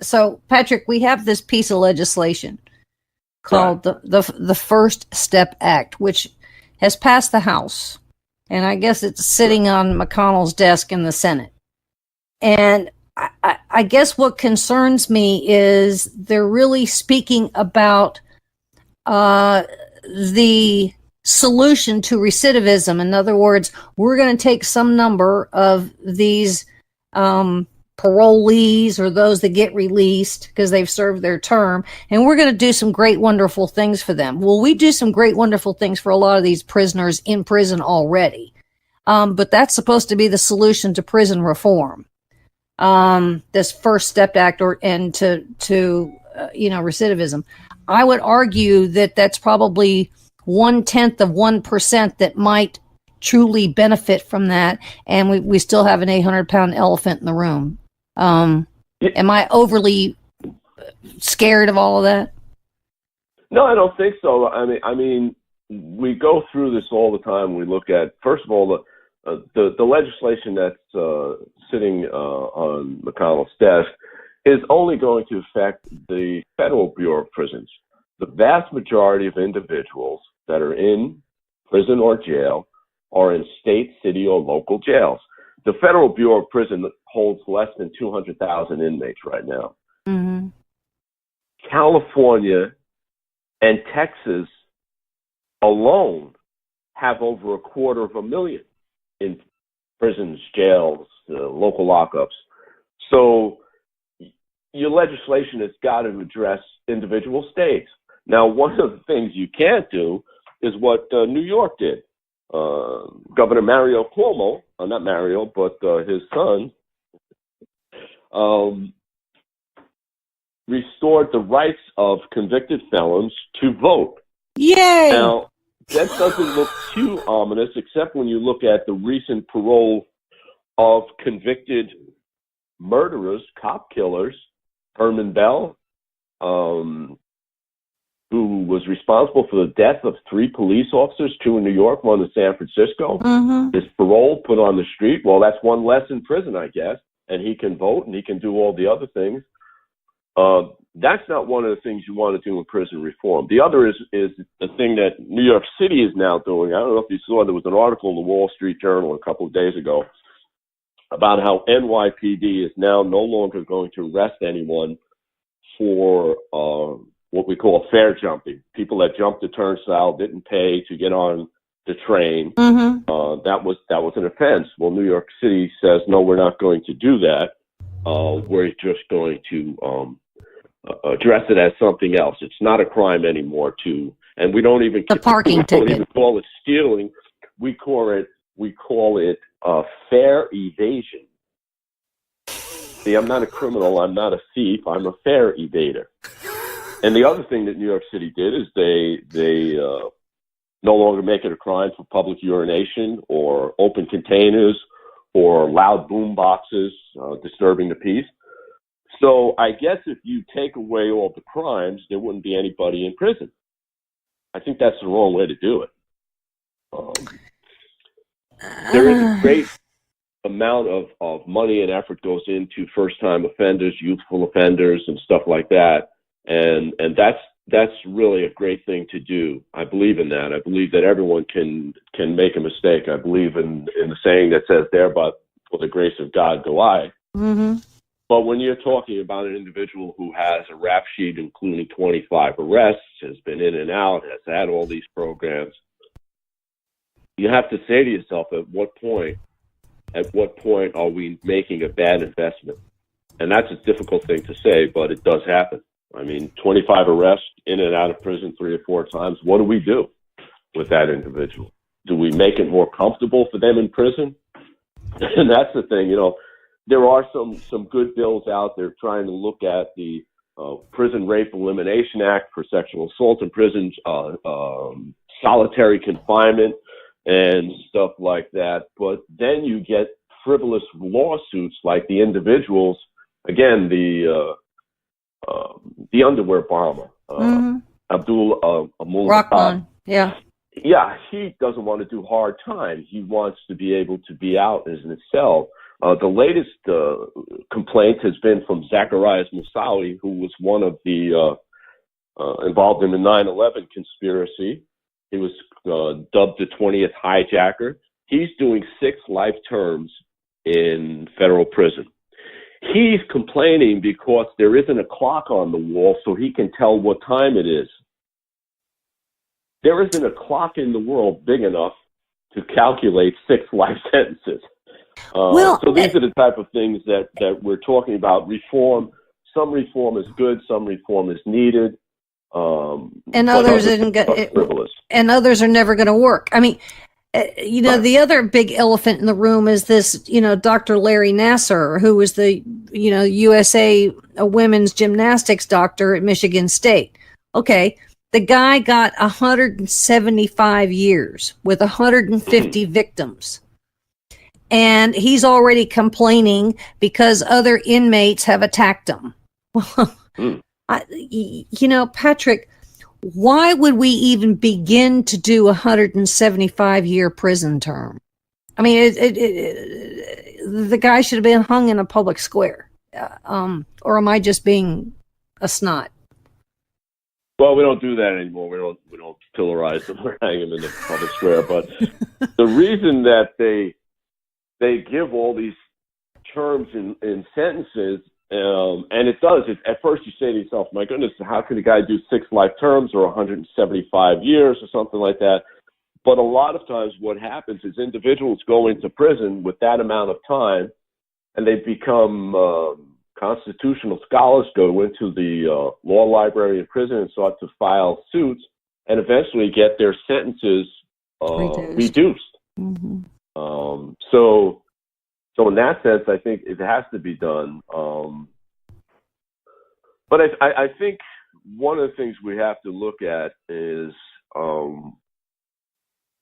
[SPEAKER 4] So, Patrick, we have this piece of legislation called the First Step Act, which has passed the House, and I guess it's sitting on McConnell's desk in the Senate. And I guess what concerns me is they're really speaking about the solution to recidivism. In other words, we're going to take some number of these parolees or those that get released because they've served their term, and we're going to do some great, wonderful things for them. Well, we do some great, wonderful things for a lot of these prisoners in prison already, but that's supposed to be the solution to prison reform. This First Step Act to recidivism. I would argue that that's probably 0.1% that might truly benefit from that, and we still have an 800-pound elephant in the room. Am I overly scared of all of that?
[SPEAKER 11] No, I don't think so. I mean, we go through this all the time. We look at, first of all, the legislation that's sitting on McConnell's desk is only going to affect the Federal Bureau of Prisons. The vast majority of individuals that are in prison or jail are in state, city, or local jails. The Federal Bureau of Prison holds less than 200,000 inmates right now.
[SPEAKER 4] Mm-hmm.
[SPEAKER 11] California and Texas alone have over 250,000 in prisons, jails, local lockups. So your legislation has got to address individual states. Now, one of the things you can't do is what New York did. Governor Mario Cuomo, not Mario, but his son, restored the rights of convicted felons to vote.
[SPEAKER 4] Yay!
[SPEAKER 11] Now, that doesn't look too ominous, except when you look at the recent parole of convicted murderers, cop killers, Herman Bell, who was responsible for the death of 3 police officers, 2 in New York, 1 in San Francisco.
[SPEAKER 4] Mm-hmm.
[SPEAKER 11] His parole put on the street. Well, that's one less in prison, I guess, and he can vote and he can do all the other things. That's not one of the things you want to do in prison reform. The other is the thing that New York City is now doing. I don't know if you saw, there was an article in the Wall Street Journal a couple of days ago about how NYPD is now no longer going to arrest anyone for what we call fare jumping. People that jumped the turnstile, didn't pay to get on the train.
[SPEAKER 4] Mm-hmm.
[SPEAKER 11] That was an offense. Well, New York City says, no, we're not going to do that. We're just going to address it as something else. It's not a crime anymore and we don't even
[SPEAKER 4] the parking ticket.
[SPEAKER 11] Even call it stealing. We call it fare evasion. See, I'm not a criminal. I'm not a thief. I'm a fare evader. And the other thing that New York City did is they no longer make it a crime for public urination or open containers or loud boom boxes disturbing the peace. So I guess if you take away all the crimes, there wouldn't be anybody in prison. I think that's the wrong way to do it. There is a great amount of money and effort goes into first-time offenders, youthful offenders, and stuff like that. And that's really a great thing to do. I believe in that. I believe that everyone can make a mistake. I believe in the saying that says, "Thereby, for the grace of God, go I."
[SPEAKER 4] Mm-hmm.
[SPEAKER 11] But when you're talking about an individual who has a rap sheet including 25 arrests, has been in and out, has had all these programs, you have to say to yourself, at what point are we making a bad investment? And that's a difficult thing to say, but it does happen. I mean, 25 arrests, in and out of prison 3 or 4 times. What do we do with that individual? Do we make it more comfortable for them in prison? And that's the thing, there are some good bills out there trying to look at the Prison Rape Elimination Act for sexual assault in prisons, solitary confinement, and stuff like that. But then you get frivolous lawsuits like the individuals, again, the underwear bomber, Abdul
[SPEAKER 4] Rahman, yeah.
[SPEAKER 11] Yeah, he doesn't want to do hard time. He wants to be able to be out in his cell. The latest complaint has been from Zacharias Moussaoui, who was one of the involved in the 9/11 conspiracy. He was dubbed the 20th hijacker. He's doing 6 life terms in federal prison. He's complaining because there isn't a clock on the wall so he can tell what time it is. There isn't a clock in the world big enough to calculate 6 life sentences. So these are the type of things that we're talking about. Reform. Some reform is good. Some reform is needed.
[SPEAKER 4] And others and others are never going to work. I mean, the other big elephant in the room is this, Dr. Larry Nassar, who was the, USA women's gymnastics doctor at Michigan State. Okay. The guy got 175 years with 150 victims. And he's already complaining because other inmates have attacked him. Patrick, why would we even begin to do a 175-year prison term? I mean, the guy should have been hung in a public square. Or am I just being a snot?
[SPEAKER 11] Well, we don't do that anymore. We don't pillorize them or hang them in the public square. But the reason that they give all these terms in sentences, and it does. At first, you say to yourself, "My goodness, how could a guy do 6 life terms or 175 years or something like that?" But a lot of times, what happens is individuals go into prison with that amount of time, and they become constitutional scholars, go into the law library in prison and start to file suits, and eventually get their sentences reduced.
[SPEAKER 4] Mm-hmm.
[SPEAKER 11] So in that sense, I think it has to be done. But I think one of the things we have to look at is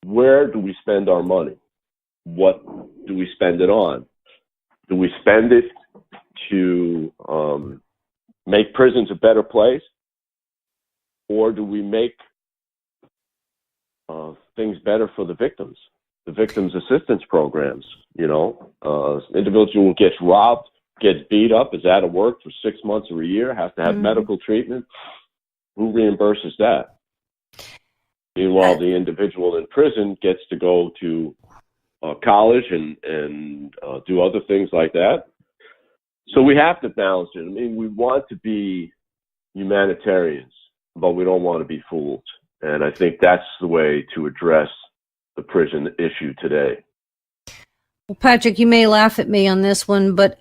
[SPEAKER 11] where do we spend our money? What do we spend it on? Do we spend it to make prisons a better place? Or do we make things better for the victims assistance programs? Individual gets robbed, gets beat up, is out of work for 6 months or a year, has to have medical treatment. Who reimburses that? Meanwhile, the individual in prison gets to go to college and do other things like that. So we have to balance it. I mean, we want to be humanitarians, but we don't want to be fools. And I think that's the way to address the prison issue today.
[SPEAKER 4] Well, Patrick, you may laugh at me on this one, but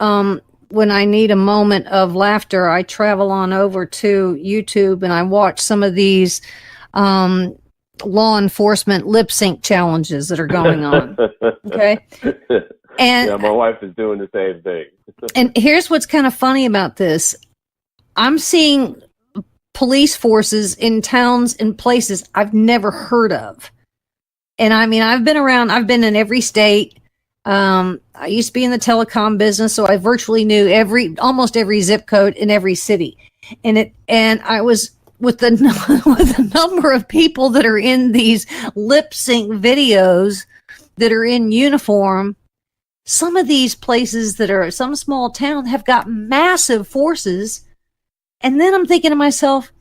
[SPEAKER 4] when I need a moment of laughter, I travel on over to YouTube and I watch some of these law enforcement lip sync challenges that are going on. Okay. And
[SPEAKER 11] yeah, my wife is doing the same thing.
[SPEAKER 4] And here's what's kind of funny about this. I'm seeing police forces in towns and places I've never heard of. And I mean, I've been in every state. I used to be in the telecom business, so I virtually knew almost every zip code in every city. And I was with the number of people that are in these lip sync videos that are in uniform. Some of these places that are some small town have got massive forces. And then I'm thinking to myself,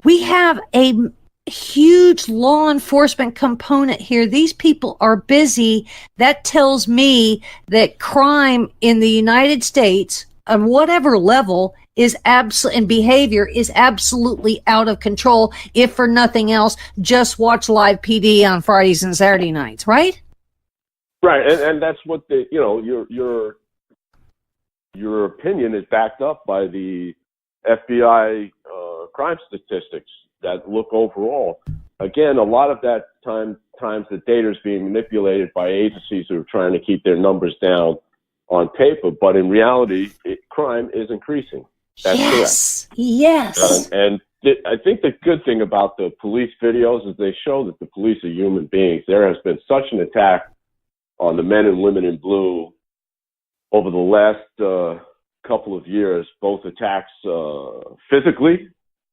[SPEAKER 4] we have a huge law enforcement component here. These people are busy. That tells me that crime in the United States on whatever level is and behavior is absolutely out of control. If for nothing else, just watch live PD on Fridays and Saturday nights, right?
[SPEAKER 11] Right, and that's what your opinion is backed up by the FBI crime statistics that look overall. Again, a lot of that times the data is being manipulated by agencies who are trying to keep their numbers down on paper, but in reality, crime is increasing. That's
[SPEAKER 4] yes.
[SPEAKER 11] correct.
[SPEAKER 4] Yes.
[SPEAKER 11] And I think the good thing about the police videos is they show that the police are human beings. There has been such an attack on the men and women in blue over the last couple of years, both attacks physically,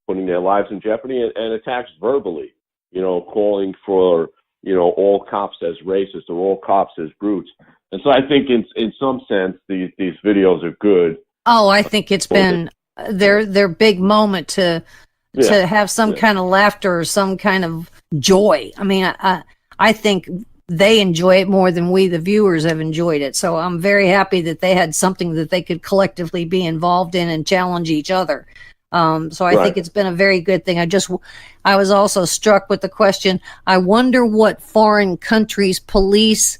[SPEAKER 11] putting their lives in jeopardy, and attacks verbally, calling for, all cops as racist or all cops as brutes. And so I think in some sense, these videos are good.
[SPEAKER 4] Oh, I think it's been their big moment to have some kind of laughter or some kind of joy. I mean, I think they enjoy it more than we, the viewers, have enjoyed it. So I'm very happy that they had something that they could collectively be involved in and challenge each other. So I think it's been a very good thing. I was also struck with the question, I wonder what foreign countries' police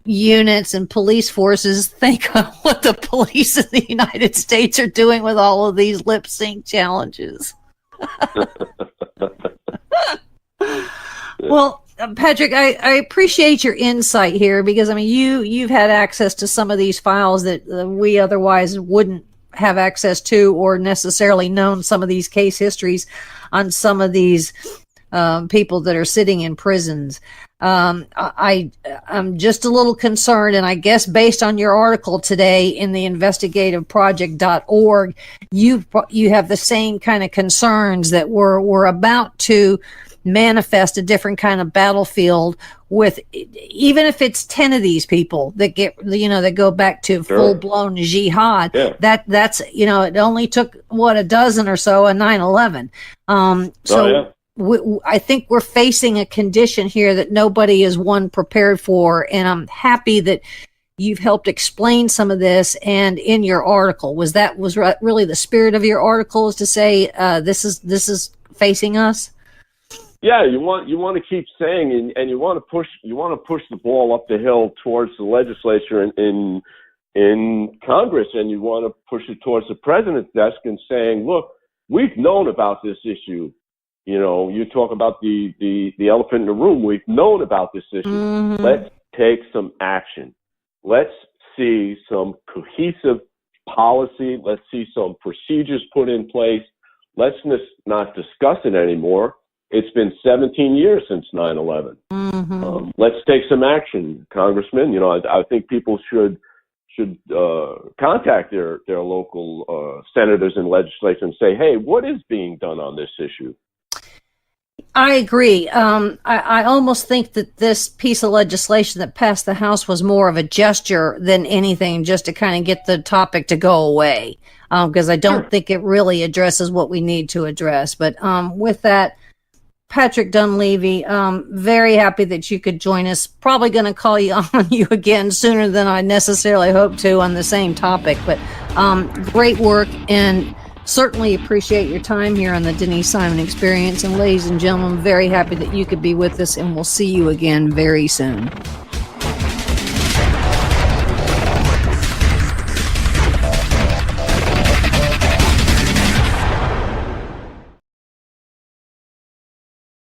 [SPEAKER 4] units and police forces think of what the police in the United States are doing with all of these lip sync challenges. Well, Patrick, I appreciate your insight here because, I mean, you've had access to some of these files that we otherwise wouldn't have access to, or necessarily known some of these case histories on some of these people that are sitting in prisons. I'm just a little concerned, and I guess based on your article today in the investigativeproject.org, you have the same kind of concerns that we're about to manifest a different kind of battlefield with, even if it's 10 of these people that get, that go back to full-blown jihad. That's it only took a dozen or so on 9/11. I think we're facing a condition here that nobody is prepared for, and I'm happy that you've helped explain some of this. And in your article, was really the spirit of your article, is to say this is facing us?
[SPEAKER 11] Yeah, you want to keep saying, and you want to push the ball up the hill towards the legislature in Congress, and you want to push it towards the president's desk and saying, look, we've known about this issue. You talk about the elephant in the room. We've known about this issue. Mm-hmm. Let's take some action. Let's see some cohesive policy. Let's see some procedures put in place. Let's not discuss it anymore. It's been 17 years since 9/11. Mm-hmm. Let's take some action, Congressman. I think people should contact their local senators and legislators and say, hey, what is being done on this issue?
[SPEAKER 4] I agree. I almost think that this piece of legislation that passed the House was more of a gesture than anything, just to kind of get the topic to go away, because I don't think it really addresses what we need to address. But with that, Patrick Dunleavy, very happy that you could join us. Probably going to call you again sooner than I necessarily hoped to on the same topic. But great work, and certainly appreciate your time here on the Denise Simon Experience. And ladies and gentlemen, very happy that you could be with us, and we'll see you again very soon.